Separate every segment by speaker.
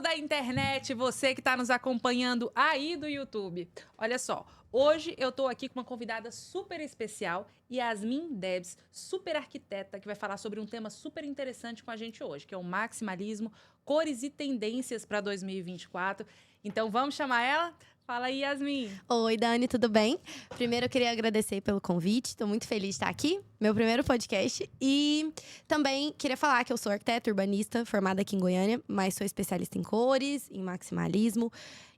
Speaker 1: da internet, você que está nos acompanhando aí do YouTube. Olha só, hoje eu estou aqui com uma convidada super especial, Yasmin Debs, super arquiteta, que vai falar sobre um tema super interessante com a gente hoje, que é o maximalismo, cores e tendências para 2024. Então vamos chamar ela? Fala aí, Yasmin.
Speaker 2: Oi, Dani, tudo bem? Primeiro, eu queria agradecer pelo convite. Estou muito feliz de estar aqui, meu primeiro podcast. E também queria falar que eu sou arquiteta urbanista, formada aqui em Goiânia, mas sou especialista em cores, em maximalismo.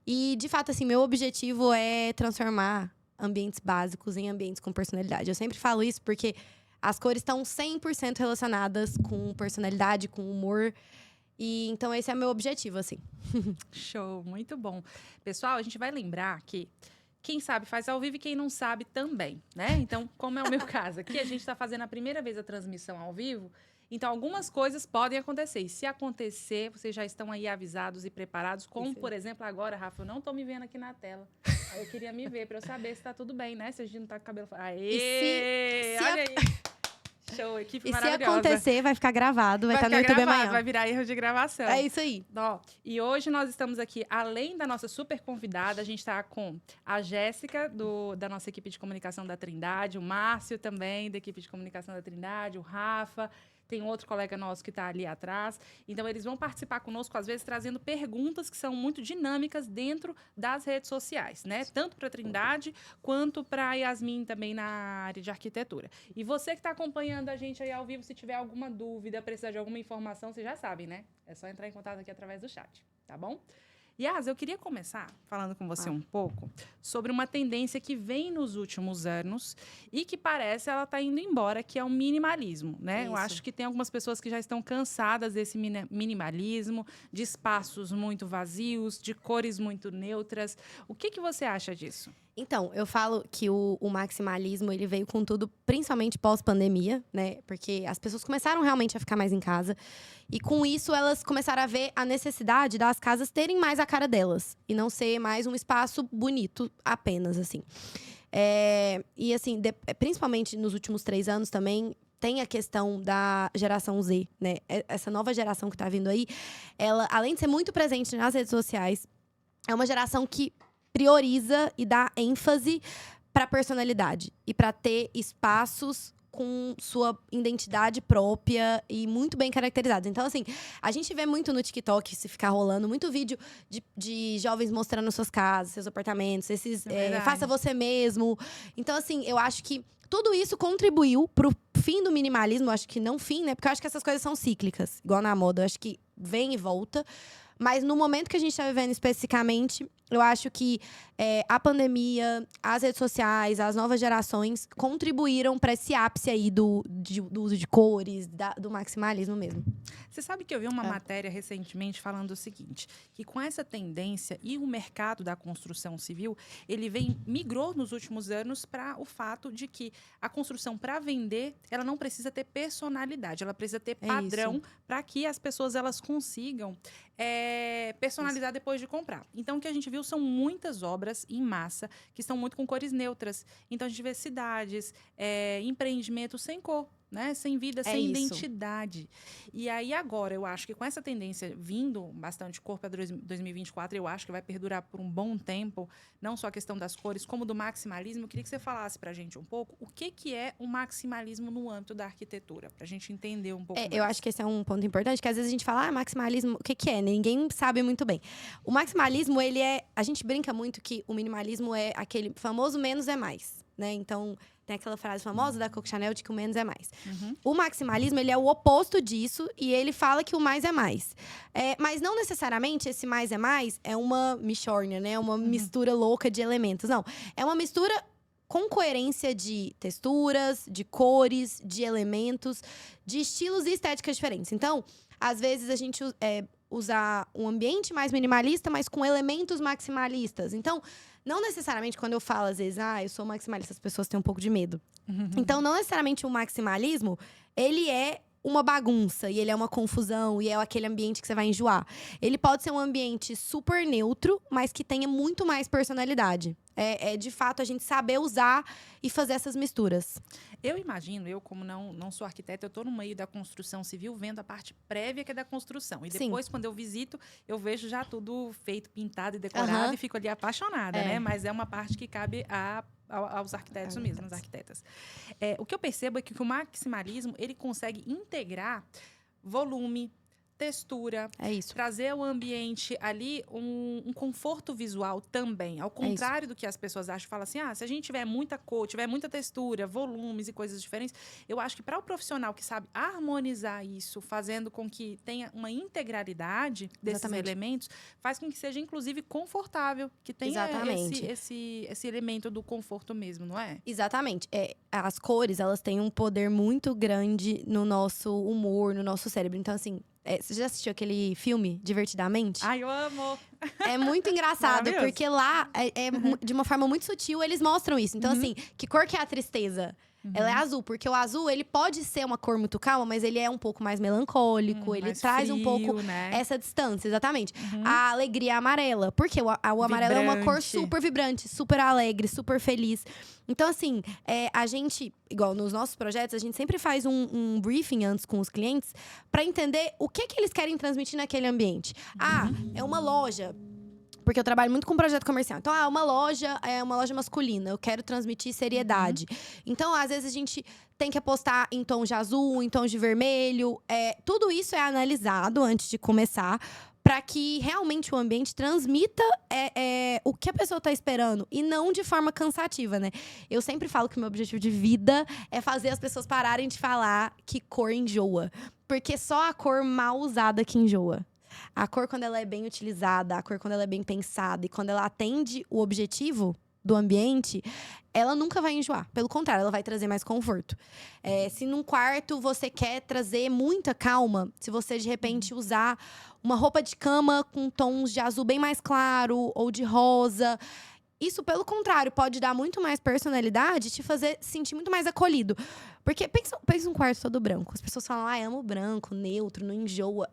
Speaker 2: E, de fato, assim, meu objetivo é transformar ambientes básicos em ambientes com personalidade. Eu sempre falo isso porque as cores estão 100% relacionadas com personalidade, com humor. E então esse é o meu objetivo, assim.
Speaker 1: Show, muito bom. Pessoal, a gente vai lembrar que quem sabe faz ao vivo e quem não sabe também, né? Então, como é o meu caso aqui, a gente está fazendo a primeira vez a transmissão ao vivo, então algumas coisas podem acontecer. E se acontecer, vocês já estão aí avisados e preparados, como,
Speaker 2: Isso.
Speaker 1: por exemplo, agora, Rafa, eu não estou me vendo aqui na tela. Aí eu queria me ver para eu saber se está tudo bem, né? Se a gente não está com o cabelo... Aê! Olha aí! Show, equipe maravilhosa.
Speaker 2: E se acontecer, vai ficar gravado, vai estar no YouTube
Speaker 1: gravado,
Speaker 2: amanhã.
Speaker 1: vai virar erro de gravação.
Speaker 2: É isso aí.
Speaker 1: Ó, e hoje nós estamos aqui, além da nossa super convidada, a gente está com a Jéssica, da nossa equipe de comunicação da Trindade, o Márcio também, da equipe de comunicação da Trindade, o Rafa, tem outro colega nosso que está ali atrás. Então, eles vão participar conosco, às vezes, trazendo perguntas que são muito dinâmicas dentro das redes sociais, né? Tanto para a Trindade, quanto para a Yasmin também na área de arquitetura. E você que está acompanhando a gente aí ao vivo, se tiver alguma dúvida, precisar de alguma informação, vocês já sabem, né? É só entrar em contato aqui através do chat, tá bom? Yas, eu queria começar falando com você um pouco sobre uma tendência que vem nos últimos anos e que parece ela tá indo embora, que é o minimalismo, né? Eu acho que tem algumas pessoas que já estão cansadas desse minimalismo, de espaços muito vazios, de cores muito neutras. O que você acha disso?
Speaker 2: Então, eu falo que o maximalismo, ele veio com tudo, principalmente pós-pandemia, né? Porque as pessoas começaram realmente a ficar mais em casa. E com isso, elas começaram a ver a necessidade das casas terem mais a cara delas. E não ser mais um espaço bonito apenas, assim. E assim, principalmente nos últimos 3 anos também, tem a questão da geração Z, né? Essa nova geração que tá vindo aí, ela, além de ser muito presente nas redes sociais, é uma geração que prioriza e dá ênfase para personalidade e para ter espaços com sua identidade própria e muito bem caracterizados. Então, assim, a gente vê muito no TikTok, se ficar rolando, muito vídeo de jovens mostrando suas casas, seus apartamentos, faça você mesmo. Então, assim, eu acho que tudo isso contribuiu pro fim do minimalismo. Eu acho que não fim, né? Porque eu acho que essas coisas são cíclicas, igual na moda. Eu acho que vem e volta. Mas no momento que a gente está vivendo especificamente, eu acho que a pandemia, as redes sociais, as novas gerações contribuíram para esse ápice aí do uso de cores, do maximalismo mesmo.
Speaker 1: Você sabe que eu vi uma matéria recentemente falando o seguinte, que com essa tendência e o mercado da construção civil, ele migrou nos últimos anos para o fato de que a construção, para vender, ela não precisa ter personalidade, ela precisa ter padrão para que as pessoas elas consigam personalizar depois de comprar. Então, o que a gente viu são muitas obras em massa que estão muito com cores neutras. Então, a gente vê cidades, empreendimentos sem cor, né? Sem vida, sem identidade. E aí, agora, eu acho que com essa tendência vindo bastante cor para 2024, eu acho que vai perdurar por um bom tempo, não só a questão das cores, como do maximalismo. Eu queria que você falasse para a gente um pouco o que é o maximalismo no âmbito da arquitetura, para a gente entender um pouco mais.
Speaker 2: Eu acho que esse é um ponto importante, que às vezes a gente fala, maximalismo, o que é? Ninguém sabe muito bem. O maximalismo, a gente brinca muito que o minimalismo é aquele famoso menos é mais, né? Então, tem aquela frase famosa da Coco Chanel de que o menos é mais. O maximalismo, ele é o oposto disso e ele fala que o mais é mais. Mas não necessariamente esse mais é mais é uma mixórnia, né? Uma mistura louca de elementos. Não, é uma mistura com coerência de texturas, de cores, de elementos, de estilos e estéticas diferentes. Então, às vezes a gente usar um ambiente mais minimalista, mas com elementos maximalistas. Então, não necessariamente quando eu falo, às vezes, eu sou maximalista, as pessoas têm um pouco de medo. Então, não necessariamente o maximalismo, ele é uma bagunça, e ele é uma confusão, e é aquele ambiente que você vai enjoar. Ele pode ser um ambiente super neutro, mas que tenha muito mais personalidade. É de fato a gente saber usar e fazer essas misturas.
Speaker 1: Eu imagino, eu como não sou arquiteta, eu estou no meio da construção civil, vendo a parte prévia que é da construção. E depois, quando eu visito, eu vejo já tudo feito, pintado e decorado, e fico ali apaixonada, né? Mas é uma parte que cabe aos arquitetos mesmo, às arquitetas. O que eu percebo é que o maximalismo, ele consegue integrar volume, textura, trazer ao ambiente ali um conforto visual também. Ao contrário do que as pessoas acham, falam assim, se a gente tiver muita cor, tiver muita textura, volumes e coisas diferentes, eu acho que para o profissional que sabe harmonizar isso, fazendo com que tenha uma integralidade desses elementos, faz com que seja, inclusive, confortável, que tenha esse elemento do conforto mesmo, não é?
Speaker 2: Exatamente. As cores, elas têm um poder muito grande no nosso humor, no nosso cérebro. Então, assim, você já assistiu aquele filme, Divertidamente?
Speaker 1: Ai, eu amo!
Speaker 2: É muito engraçado, porque lá, de uma forma muito sutil, eles mostram isso. Então, assim, que cor que é a tristeza? Ela é azul, porque o azul, ele pode ser uma cor muito calma, mas ele é um pouco mais melancólico, ele traz um pouco essa distância, exatamente. A alegria é amarela, porque o amarelo é uma cor super vibrante, super alegre, super feliz. Então, assim, a gente, igual nos nossos projetos, a gente sempre faz um briefing antes com os clientes para entender o que eles querem transmitir naquele ambiente. É uma loja. Porque eu trabalho muito com projeto comercial. Então, uma loja é uma loja masculina. Eu quero transmitir seriedade. Então, às vezes, a gente tem que apostar em tons de azul, em tons de vermelho. Tudo isso é analisado antes de começar, para que realmente o ambiente transmita o que a pessoa está esperando. E não de forma cansativa, né? Eu sempre falo que o meu objetivo de vida é fazer as pessoas pararem de falar que cor enjoa. Porque só a cor mal usada que enjoa. A cor, quando ela é bem utilizada, a cor, quando ela é bem pensada e quando ela atende o objetivo do ambiente, ela nunca vai enjoar. Pelo contrário, ela vai trazer mais conforto. Se num quarto você quer trazer muita calma, se você, de repente, usar uma roupa de cama com tons de azul bem mais claro ou de rosa, isso, pelo contrário, pode dar muito mais personalidade e te fazer sentir muito mais acolhido. Porque pensa um quarto todo branco. As pessoas falam, amo branco, neutro, não enjoa.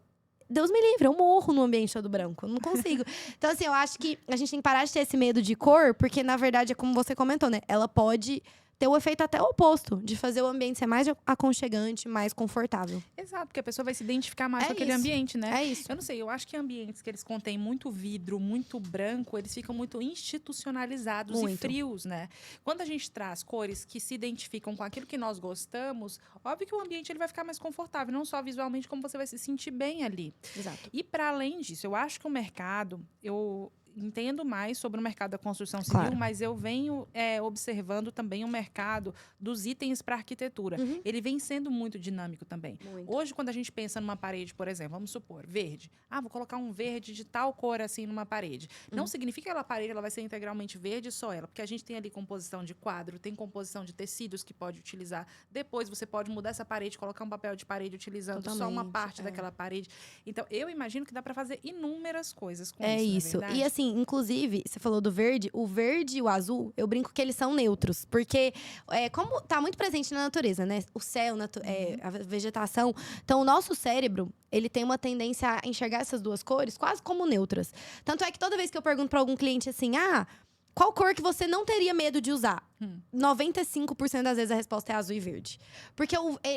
Speaker 2: Deus me livre, eu morro no ambiente todo branco. Eu não consigo. Então, assim, eu acho que a gente tem que parar de ter esse medo de cor, porque, na verdade, é como você comentou, né? Ela pode ter o efeito até oposto, de fazer o ambiente ser mais aconchegante, mais confortável.
Speaker 1: Exato, porque a pessoa vai se identificar mais com aquele ambiente, né?
Speaker 2: É isso.
Speaker 1: Eu não sei, eu acho que ambientes que eles contêm muito vidro, muito branco, eles ficam muito institucionalizados e frios, né? Quando a gente traz cores que se identificam com aquilo que nós gostamos, óbvio que o ambiente ele vai ficar mais confortável, não só visualmente, como você vai se sentir bem ali.
Speaker 2: Exato.
Speaker 1: E para além disso, eu acho que o mercado, eu entendo mais sobre o mercado da construção civil, mas eu venho observando também o mercado dos itens para arquitetura. Ele vem sendo muito dinâmico também. Hoje, quando a gente pensa numa parede, por exemplo, vamos supor, verde. Vou colocar um verde de tal cor assim numa parede. Não significa que aquela parede ela vai ser integralmente verde só ela, porque a gente tem ali composição de quadro, tem composição de tecidos que pode utilizar. Depois você pode mudar essa parede, colocar um papel de parede utilizando só uma parte daquela parede. Então, eu imagino que dá para fazer inúmeras coisas com isso.
Speaker 2: É isso. E assim, inclusive, você falou do verde, o verde e o azul, eu brinco que eles são neutros. Porque, como tá muito presente na natureza, né? O céu, a vegetação. Então, o nosso cérebro, ele tem uma tendência a enxergar essas duas cores quase como neutras. Tanto é que toda vez que eu pergunto para algum cliente assim, qual cor que você não teria medo de usar? 95% das vezes a resposta é azul e verde. Porque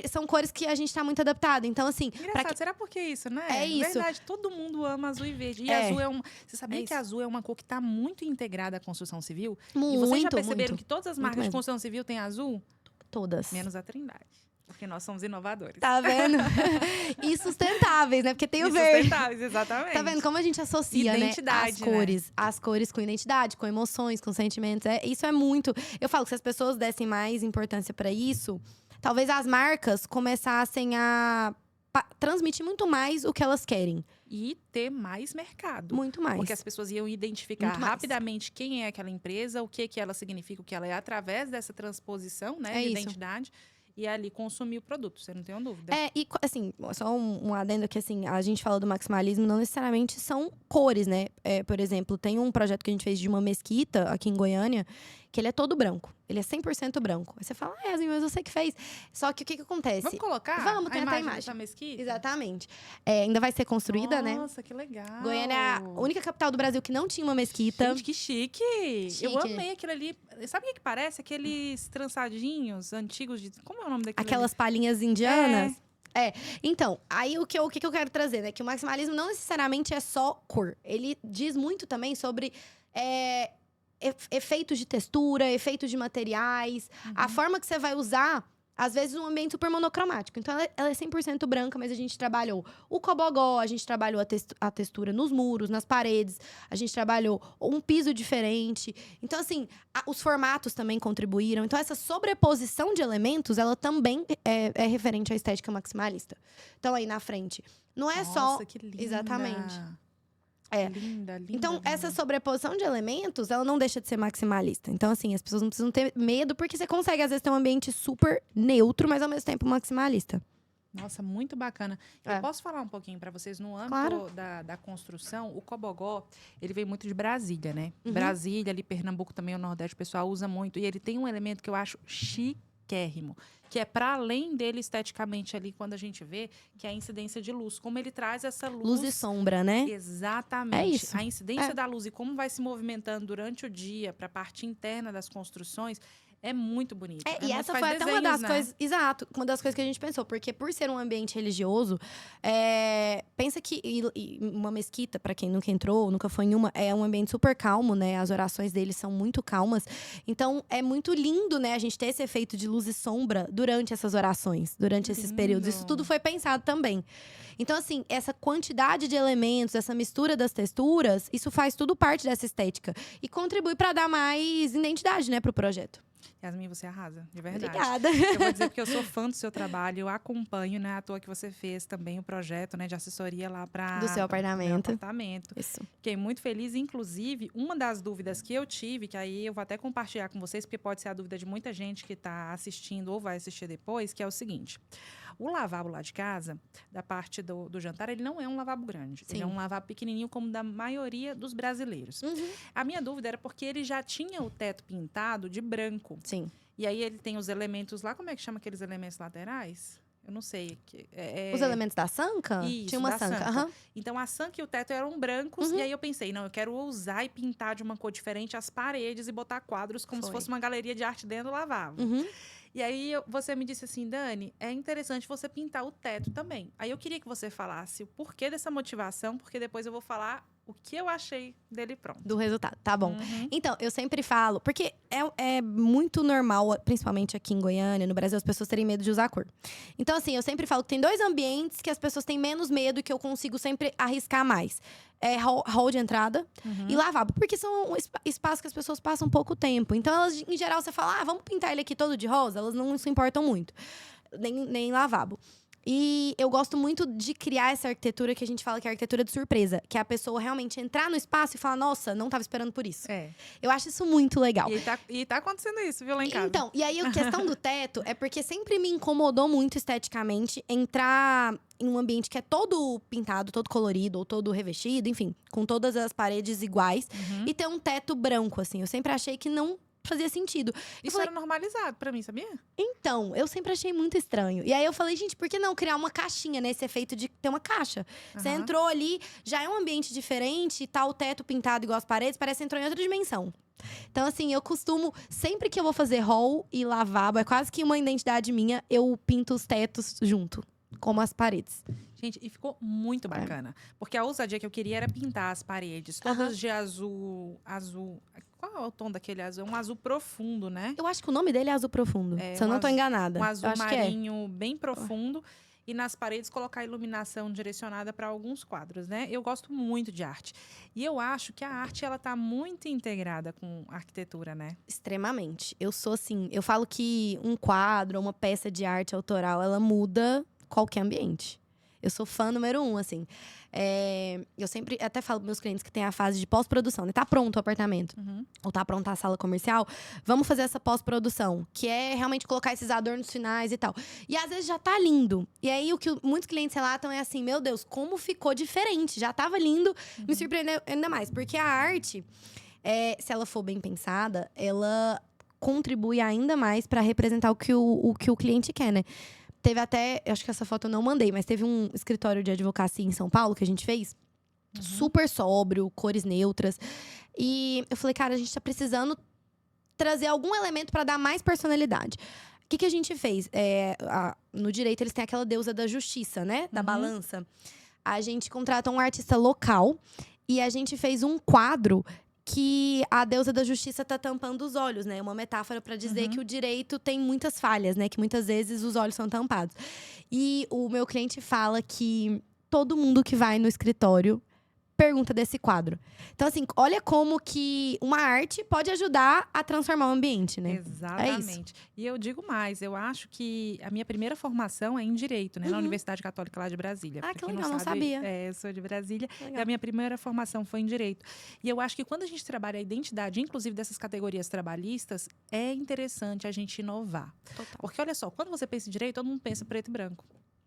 Speaker 2: são cores que a gente tá muito adaptado. Então, assim...
Speaker 1: Engraçado, será por que isso, né?
Speaker 2: É isso.
Speaker 1: Verdade, todo mundo ama azul e verde. E azul Você sabia que azul é uma cor que tá muito integrada à construção civil?
Speaker 2: Muito,
Speaker 1: e vocês já perceberam
Speaker 2: muito,
Speaker 1: que todas as marcas de construção civil têm azul?
Speaker 2: Todas.
Speaker 1: Menos a Trindade. Porque nós somos inovadores.
Speaker 2: Tá vendo? E sustentáveis, né? Porque tem o verde.
Speaker 1: Sustentáveis, exatamente.
Speaker 2: Tá vendo como a gente associa,
Speaker 1: identidade,
Speaker 2: né? As cores. As cores com identidade, com emoções, com sentimentos. Isso é muito... Eu falo que se as pessoas dessem mais importância pra isso, talvez as marcas começassem a transmitir muito mais o que elas querem.
Speaker 1: E ter mais mercado.
Speaker 2: Muito mais.
Speaker 1: Porque as pessoas iam identificar rapidamente quem é aquela empresa, o que ela significa, o que ela é, através dessa transposição, né, de identidade. E ali consumir o produto, você não tem uma dúvida.
Speaker 2: E assim, só um adendo que assim, a gente fala do maximalismo, não necessariamente são cores, né? Por exemplo, tem um projeto que a gente fez de uma mesquita aqui em Goiânia, que ele é todo branco. Ele é 100% branco. Aí você fala, Yasmin, mas você que fez. Só que o que acontece?
Speaker 1: Vamos colocar
Speaker 2: Vamos, tem até a imagem.
Speaker 1: dessa mesquita?
Speaker 2: Exatamente. Ainda vai ser construída, né?
Speaker 1: Nossa, que legal.
Speaker 2: Goiânia é a única capital do Brasil que não tinha uma mesquita.
Speaker 1: Gente, que chique. Eu amei aquilo ali. Sabe o que parece? Aqueles trançadinhos antigos de... Como é o nome daquilo?
Speaker 2: Aquelas palhinhas indianas. Então, aí o que eu quero trazer, né? Que o maximalismo não necessariamente é só cor. Ele diz muito também sobre efeitos de textura, efeitos de materiais. A forma que você vai usar, às vezes, um ambiente super monocromático. Então, ela é 100% branca, mas a gente trabalhou o cobogó, a gente trabalhou a textura nos muros, nas paredes. A gente trabalhou um piso diferente. Então, assim, os formatos também contribuíram. Então, essa sobreposição de elementos, ela também é referente à estética maximalista. Então, aí na frente, não é só...
Speaker 1: Nossa, que linda.
Speaker 2: Exatamente.
Speaker 1: Linda, linda.
Speaker 2: Então,
Speaker 1: linda.
Speaker 2: essa sobreposição de elementos, ela não deixa de ser maximalista. Então, assim, as pessoas não precisam ter medo, porque você consegue, às vezes, ter um ambiente super neutro, mas ao mesmo tempo maximalista.
Speaker 1: Nossa, muito bacana. Eu posso falar um pouquinho para vocês no âmbito da construção? O cobogó, ele veio muito de Brasília, né? Brasília, ali Pernambuco também, o Nordeste, o pessoal usa muito. E ele tem um elemento que eu acho chiquérrimo, que é para além dele esteticamente ali, quando a gente vê, que é a incidência de luz. Como ele traz essa luz...
Speaker 2: Luz e sombra, né?
Speaker 1: Exatamente.
Speaker 2: É isso.
Speaker 1: A incidência da luz e como vai se movimentando durante o dia para a parte interna das construções é muito bonito.
Speaker 2: E essa foi até uma das coisas... Exato, uma das coisas que a gente pensou. Porque por ser um ambiente religioso, pensa que uma mesquita, para quem nunca entrou, nunca foi em uma, é um ambiente super calmo, né? As orações deles são muito calmas. Então, é muito lindo, né? A gente ter esse efeito de luz e sombra durante essas orações, durante esses períodos. Isso tudo foi pensado também. Então, assim, essa quantidade de elementos, essa mistura das texturas, isso faz tudo parte dessa estética. E contribui para dar mais identidade, né, pro projeto.
Speaker 1: Yasmin, você arrasa, de verdade.
Speaker 2: Obrigada.
Speaker 1: Eu vou dizer porque eu sou fã do seu trabalho, eu acompanho, né, à toa que você fez também o projeto, né, de assessoria lá para
Speaker 2: do seu apartamento.
Speaker 1: Meu apartamento.
Speaker 2: Isso.
Speaker 1: Fiquei muito feliz, inclusive, uma das dúvidas que eu tive, que aí eu vou até compartilhar com vocês, porque pode ser a dúvida de muita gente que está assistindo ou vai assistir depois, que é o seguinte: o lavabo lá de casa, da parte do jantar, ele não é um lavabo grande.
Speaker 2: Sim.
Speaker 1: Ele é um lavabo pequenininho, como da maioria dos brasileiros. A minha dúvida era porque ele já tinha o teto pintado de branco.
Speaker 2: Sim.
Speaker 1: E aí ele tem os elementos lá, como é que chama aqueles elementos laterais? Eu não sei.
Speaker 2: Os elementos da sanca?
Speaker 1: Isso,
Speaker 2: tinha uma
Speaker 1: da
Speaker 2: sanca.
Speaker 1: Então a sanca e o teto eram brancos. E aí eu pensei, não, eu quero ousar e pintar de uma cor diferente as paredes e botar quadros como se fosse uma galeria de arte dentro do lavabo. E aí você me disse assim, Dani, é interessante você pintar o teto também. Aí eu queria que você falasse o porquê dessa motivação, porque depois eu vou falar o que eu achei dele pronto.
Speaker 2: Do resultado, tá bom. Então, eu sempre falo, porque é muito normal, principalmente aqui em Goiânia, no Brasil, as pessoas terem medo de usar cor. Então, assim, eu sempre falo que tem dois ambientes que as pessoas têm menos medo e que eu consigo sempre arriscar mais. É hall de entrada e lavabo. Porque são espaços que as pessoas passam pouco tempo. Então, elas, em geral, você fala, vamos pintar ele aqui todo de rosa? Elas não se importam muito. Nem lavabo. E eu gosto muito de criar essa arquitetura que a gente fala que é a arquitetura de surpresa. Que é a pessoa realmente entrar no espaço e falar, nossa, não estava esperando por isso. Eu acho isso muito legal.
Speaker 1: E tá acontecendo isso, viu, lá em casa?
Speaker 2: Então, e aí a questão do teto é porque sempre me incomodou muito esteticamente entrar em um ambiente que é todo pintado, todo colorido, ou todo revestido, enfim, com todas as paredes iguais. E ter um teto branco, assim. Eu sempre achei que não fazia sentido.
Speaker 1: Isso era normalizado pra mim, sabia?
Speaker 2: Então, eu sempre achei muito estranho. E aí eu falei, gente, por que não criar uma caixinha, né? Esse efeito de ter uma caixa. Você entrou ali, já é um ambiente diferente, tá o teto pintado igual as paredes, parece que entrou em outra dimensão. Então, assim, eu costumo, sempre que eu vou fazer hall e lavabo, é quase que uma identidade minha, eu pinto os tetos junto, como as paredes.
Speaker 1: Gente, e ficou muito bacana. Porque a ousadia que eu queria era pintar as paredes todas de azul. Qual é o tom daquele azul? É um azul profundo, né?
Speaker 2: Eu acho que o nome dele é azul profundo. Se eu não tô enganada.
Speaker 1: Um azul marinho bem profundo. E nas paredes colocar iluminação direcionada para alguns quadros, né? Eu gosto muito de arte. E eu acho que a arte, ela tá muito integrada com a arquitetura, né?
Speaker 2: Extremamente. Eu sou assim, eu falo que um quadro, uma peça de arte autoral, ela muda qualquer ambiente. Eu sou fã número 1, assim. Eu sempre até falo para meus clientes que tem a fase de pós-produção, né? Tá pronto o apartamento, ou tá pronta a sala comercial, vamos fazer essa pós-produção, que é realmente colocar esses adornos finais e tal. E às vezes já tá lindo. E aí o que muitos clientes relatam é assim, meu Deus, como ficou diferente. Já tava lindo, me surpreendeu ainda mais. Porque a arte, se ela for bem pensada, ela contribui ainda mais para representar o que o cliente quer, né? Teve até, eu acho que essa foto eu não mandei, mas teve um escritório de advocacia em São Paulo que a gente fez. Super sóbrio, cores neutras. E eu falei, cara, a gente tá precisando trazer algum elemento para dar mais personalidade. O que a gente fez? No direito, eles têm aquela deusa da justiça, né? Da balança. A gente contratou um artista local e a gente fez um quadro que a deusa da justiça tá tampando os olhos, né? Uma metáfora para dizer que o direito tem muitas falhas, né? Que muitas vezes os olhos são tampados. E o meu cliente fala que todo mundo que vai no escritório pergunta desse quadro. Então, assim, olha como que uma arte pode ajudar a transformar o ambiente, né?
Speaker 1: Exatamente. E eu digo mais, eu acho que a minha primeira formação é em Direito, né? Na Universidade Católica lá de Brasília.
Speaker 2: Ah,
Speaker 1: Pra
Speaker 2: que
Speaker 1: quem
Speaker 2: legal, não
Speaker 1: sabe,
Speaker 2: sabia.
Speaker 1: eu sou de Brasília.
Speaker 2: Legal.
Speaker 1: E a minha primeira formação foi em Direito. E eu acho que quando a gente trabalha a identidade, inclusive dessas categorias trabalhistas, é interessante a gente inovar.
Speaker 2: Total.
Speaker 1: Porque, olha só, quando você pensa em direito, todo mundo pensa preto e branco.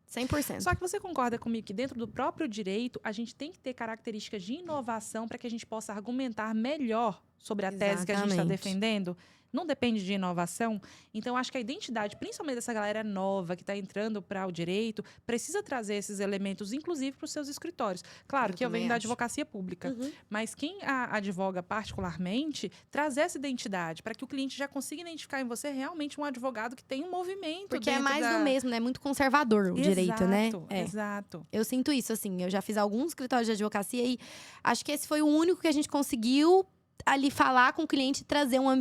Speaker 2: 100%.
Speaker 1: Só que você concorda comigo que dentro do próprio direito, a gente tem que ter características de inovação para que a gente possa argumentar melhor sobre a tese que a gente está defendendo? Não depende de inovação? Então, acho que a identidade, principalmente dessa galera nova que está entrando para o direito, precisa trazer esses elementos, inclusive para os seus escritórios. Claro que eu venho da advocacia pública, mas quem advoga particularmente, trazer essa identidade para que o cliente já consiga identificar em você realmente um advogado que tem um movimento.
Speaker 2: Porque é mais do mesmo, né? Muito conservador o direito, né?
Speaker 1: Exato.
Speaker 2: Eu sinto isso, assim. Eu já fiz alguns escritórios de advocacia e acho que esse foi o único que a gente conseguiu ali falar com o cliente e trazer um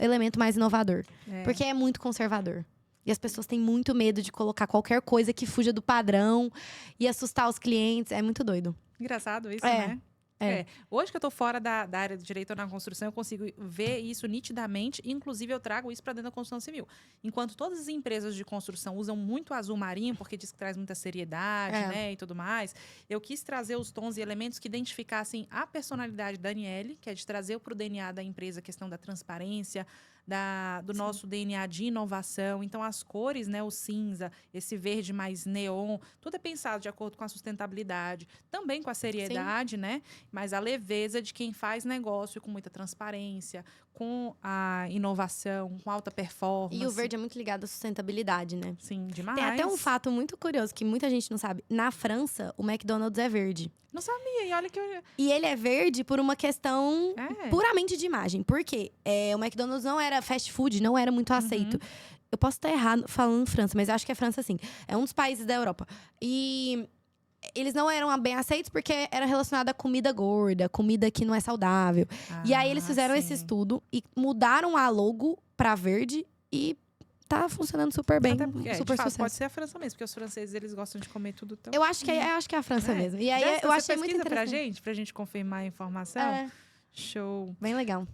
Speaker 2: elemento mais inovador. Porque é muito conservador. E as pessoas têm muito medo de colocar qualquer coisa que fuja do padrão e assustar os clientes. É muito doido.
Speaker 1: Engraçado isso, né? Hoje que eu estou fora da área do direito na construção, eu consigo ver isso nitidamente. Inclusive, eu trago isso para dentro da construção civil. Enquanto todas as empresas de construção usam muito azul marinho, porque diz que traz muita seriedade, né, e tudo mais, eu quis trazer os tons e elementos que identificassem a personalidade da Aniele, que é de trazer para o DNA da empresa a questão da transparência, do nosso DNA de inovação. Então, as cores, né, o cinza, esse verde mais neon, tudo é pensado de acordo com a sustentabilidade, também com a seriedade, né? Mas a leveza de quem faz negócio com muita transparência, com a inovação, com alta performance.
Speaker 2: E o verde é muito ligado à sustentabilidade, né?
Speaker 1: Sim, demais.
Speaker 2: Tem até um fato muito curioso, que muita gente não sabe. Na França, o McDonald's é verde.
Speaker 1: Não sabia, e olha que eu...
Speaker 2: E ele é verde por uma questão puramente de imagem. Por quê? O McDonald's não era fast food, não era muito aceito. Eu posso estar errado falando França, mas eu acho que é França, sim. É um dos países da Europa. E eles não eram bem aceitos porque era relacionado a comida gorda, comida que não é saudável. E aí eles fizeram esse estudo e mudaram a logo pra verde e tá funcionando super bem.
Speaker 1: Até porque,
Speaker 2: super
Speaker 1: de fato,
Speaker 2: sucesso.
Speaker 1: pode ser a França mesmo, porque os franceses, eles gostam de comer tudo tão...
Speaker 2: Eu acho que é a França mesmo. E aí
Speaker 1: Jéssica,
Speaker 2: eu achei muito
Speaker 1: pesquisa
Speaker 2: interessante.
Speaker 1: pra gente confirmar a informação? Show.
Speaker 2: Bem legal.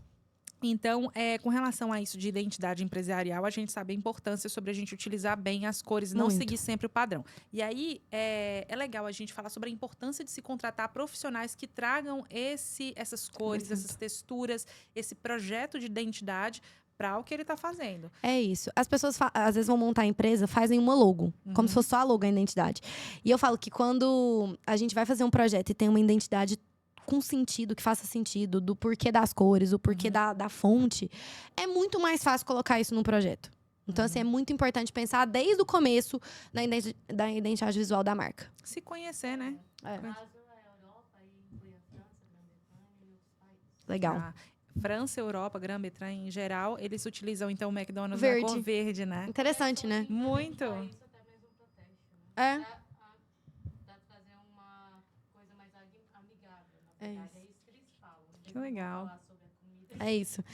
Speaker 1: Então, com relação a isso de identidade empresarial, a gente sabe a importância sobre a gente utilizar bem as cores, não seguir sempre o padrão. E aí, é legal a gente falar sobre a importância de se contratar profissionais que tragam essas cores, essas texturas, esse projeto de identidade para o que ele está fazendo.
Speaker 2: É isso. As pessoas, às vezes, vão montar a empresa, fazem uma logo. Como se fosse só a logo, a identidade. E eu falo que quando a gente vai fazer um projeto e tem uma identidade com sentido, que faça sentido, do porquê das cores, o porquê da fonte, é muito mais fácil colocar isso num projeto. Então, assim, é muito importante pensar desde o começo da identidade visual da marca.
Speaker 1: Se conhecer, né?
Speaker 2: Legal.
Speaker 1: França, Europa, Grã-Bretanha em geral, eles utilizam, então, o McDonald's
Speaker 2: verde.
Speaker 1: na cor verde, né?
Speaker 2: Interessante, né?
Speaker 1: Muito.
Speaker 3: Isso até mesmo protege, né? Dá pra trazer uma coisa mais amigável, na verdade. É isso que eles falam.
Speaker 1: Que legal.
Speaker 3: Falar sobre a comida.
Speaker 2: É isso.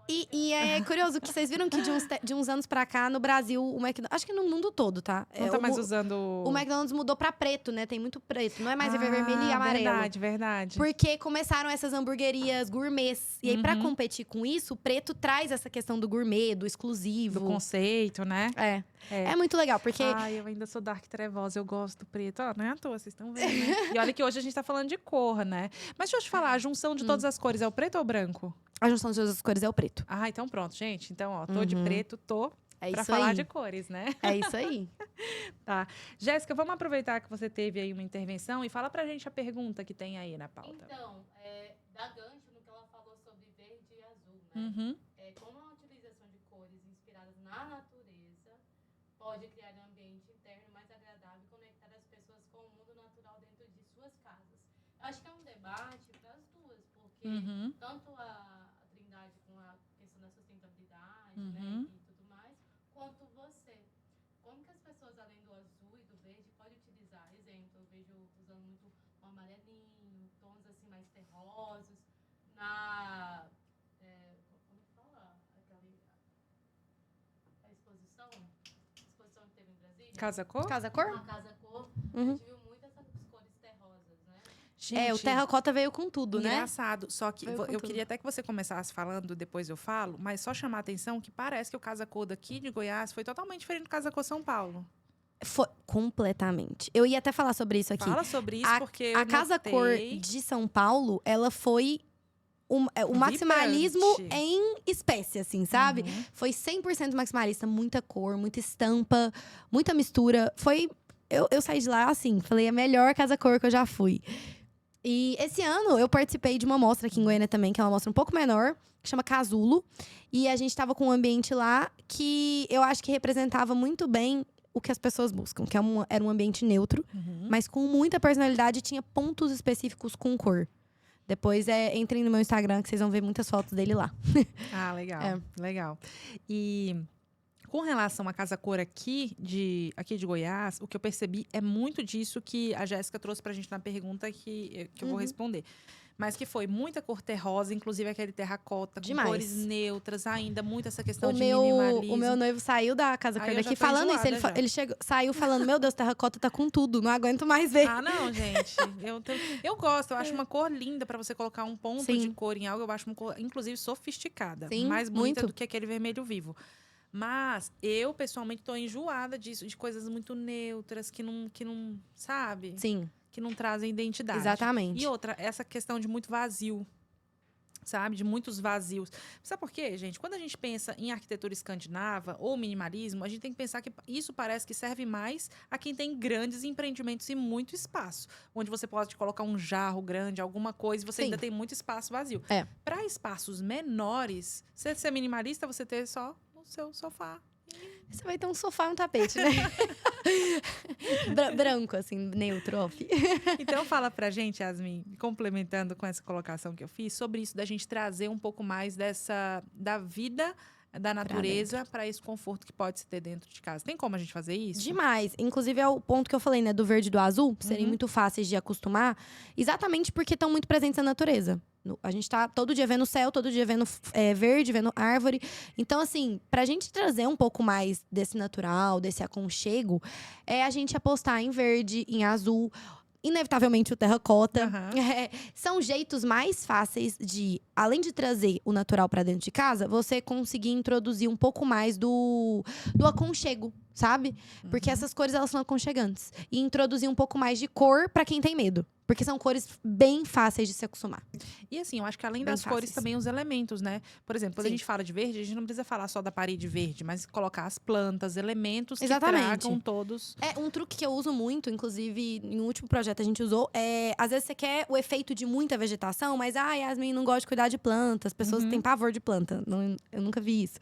Speaker 2: E é curioso que vocês viram que de uns anos pra cá, no Brasil, o McDonald's... Acho que no mundo todo, tá?
Speaker 1: Não tá mais usando...
Speaker 2: O McDonald's mudou pra preto, né? Tem muito preto. Não é mais vermelho e amarelo.
Speaker 1: Verdade.
Speaker 2: Porque começaram essas hamburguerias gourmets. E aí, pra competir com isso, o preto traz essa questão do gourmet, do exclusivo.
Speaker 1: Do conceito, né?
Speaker 2: É muito legal, porque...
Speaker 1: Eu ainda sou dark trevosa, eu gosto do preto. Não é à toa, vocês estão vendo, né? E olha que hoje a gente tá falando de cor, né? Mas deixa eu te falar, a junção de todas as cores é o preto ou o branco?
Speaker 2: A junção de todas as cores é o preto.
Speaker 1: Então pronto, gente. Então, ó, tô de preto,
Speaker 2: É
Speaker 1: pra
Speaker 2: isso
Speaker 1: falar
Speaker 2: aí.
Speaker 1: de cores, né?
Speaker 2: É isso aí.
Speaker 1: Tá. Jéssica, vamos aproveitar que você teve aí uma intervenção e fala pra gente a pergunta que tem aí na pauta.
Speaker 3: Então, dá gancho no que ela falou
Speaker 1: Uhum.
Speaker 3: Como a utilização de cores inspiradas na natureza pode criar um ambiente interno mais agradável e conectar as pessoas com o mundo natural dentro de suas casas. Eu acho que é um debate para as duas, porque tanto a Trindade com a questão da sustentabilidade, né, e tudo mais, quanto você. Como que as pessoas, além do azul e do verde, podem utilizar? Exemplo, eu vejo usando muito o amarelinho, tons assim mais terrosos, na... como que fala? A exposição que teve em Brasília.
Speaker 1: Casa Cor?
Speaker 2: Casa Cor?
Speaker 3: Na Casa Cor, a gente viu muito essas cores terrosas, né?
Speaker 1: Gente,
Speaker 2: O terracota veio com tudo, né?
Speaker 1: engraçado. Só que
Speaker 2: Veio com
Speaker 1: eu
Speaker 2: tudo.
Speaker 1: queria até que você começasse falando, depois eu falo, mas só chamar a atenção que parece que o Casa Cor daqui de Goiás foi totalmente diferente do Casa Cor São Paulo.
Speaker 2: Foi completamente. Eu ia até falar sobre isso aqui.
Speaker 1: Fala sobre isso, porque eu
Speaker 2: A Casa
Speaker 1: notei.
Speaker 2: Cor de São Paulo, ela foi o maximalismo
Speaker 1: Vibrante.
Speaker 2: em espécie, assim, sabe? Foi 100% maximalista, muita cor, muita estampa, muita mistura. Foi... Eu saí de lá, assim, falei, a melhor Casa Cor que eu já fui. E esse ano, eu participei de uma mostra aqui em Goiânia também, que é uma mostra um pouco menor, que chama Casulo. E a gente tava com um ambiente lá que eu acho que representava muito bem o que as pessoas buscam, que era um ambiente neutro, mas com muita personalidade e tinha pontos específicos com cor. Depois entrem no meu Instagram que vocês vão ver muitas fotos dele lá.
Speaker 1: Ah, legal, legal. E com relação à Casa Cor aqui de Goiás, o que eu percebi é muito disso que a Jéssica trouxe pra gente na pergunta que eu vou responder. Mas que foi muita cor terrosa, inclusive aquele terracota, com
Speaker 2: Demais.
Speaker 1: cores neutras ainda, muito essa questão de minimalismo.
Speaker 2: O meu noivo saiu da Casa Cor
Speaker 1: Aí eu já
Speaker 2: daqui
Speaker 1: tô
Speaker 2: falando isso.
Speaker 1: enjoada
Speaker 2: Ele saiu falando, meu Deus, terracota tá com tudo, não aguento mais ver.
Speaker 1: Ah, não, gente. Eu gosto, eu acho uma cor linda pra você colocar um ponto
Speaker 2: Sim.
Speaker 1: de cor em algo. Eu acho uma cor, inclusive, sofisticada.
Speaker 2: Sim,
Speaker 1: mais bonita
Speaker 2: muito.
Speaker 1: do que aquele vermelho vivo. Mas eu, pessoalmente, tô enjoada disso, de coisas muito neutras, que não sabe?
Speaker 2: Sim,
Speaker 1: Que não trazem identidade.
Speaker 2: exatamente.
Speaker 1: E outra, essa questão de muito vazio. Sabe? De muitos vazios. Sabe por quê, gente? Quando a gente pensa em arquitetura escandinava ou minimalismo, a gente tem que pensar que isso parece que serve mais a quem tem grandes empreendimentos e muito espaço. Onde você pode colocar um jarro grande, alguma coisa, e você
Speaker 2: Sim.
Speaker 1: ainda tem muito espaço vazio.
Speaker 2: É.
Speaker 1: Para espaços menores, você ser minimalista, você ter só o seu sofá.
Speaker 2: Você vai ter um sofá e um tapete, né? Branco, assim, neutro, off.
Speaker 1: Então fala pra gente, Yasmin, complementando com essa colocação que eu fiz, sobre isso da gente trazer um pouco mais da vida da natureza para esse conforto que pode se ter dentro de casa. Tem como a gente fazer isso?
Speaker 2: Demais. Inclusive, é o ponto que eu falei, né? Do verde e do azul, serem muito fáceis de acostumar. Exatamente porque estão muito presentes na natureza. A gente tá todo dia vendo o céu, todo dia vendo verde, vendo árvore. Então, assim, pra gente trazer um pouco mais desse natural, desse aconchego, é a gente apostar em verde, em azul. Inevitavelmente o terracota. São jeitos mais fáceis de, além de trazer o natural pra dentro de casa, você conseguir introduzir um pouco mais do aconchego, sabe? Porque essas cores, elas são aconchegantes. E introduzir um pouco mais de cor pra quem tem medo. Porque são cores bem fáceis de se acostumar.
Speaker 1: E assim, eu acho que além
Speaker 2: Bem
Speaker 1: das cores,
Speaker 2: fáceis.
Speaker 1: também os elementos, né? Por exemplo, quando a
Speaker 2: Sim.
Speaker 1: gente fala de verde, a gente não precisa falar só da parede verde, mas colocar as plantas, elementos que
Speaker 2: Exatamente.
Speaker 1: tragam todos.
Speaker 2: Um truque que eu uso muito, inclusive, em um último projeto a gente usou, às vezes você quer o efeito de muita vegetação, mas, Yasmin não gosta de cuidar de planta, as pessoas têm pavor de planta. Eu nunca vi isso.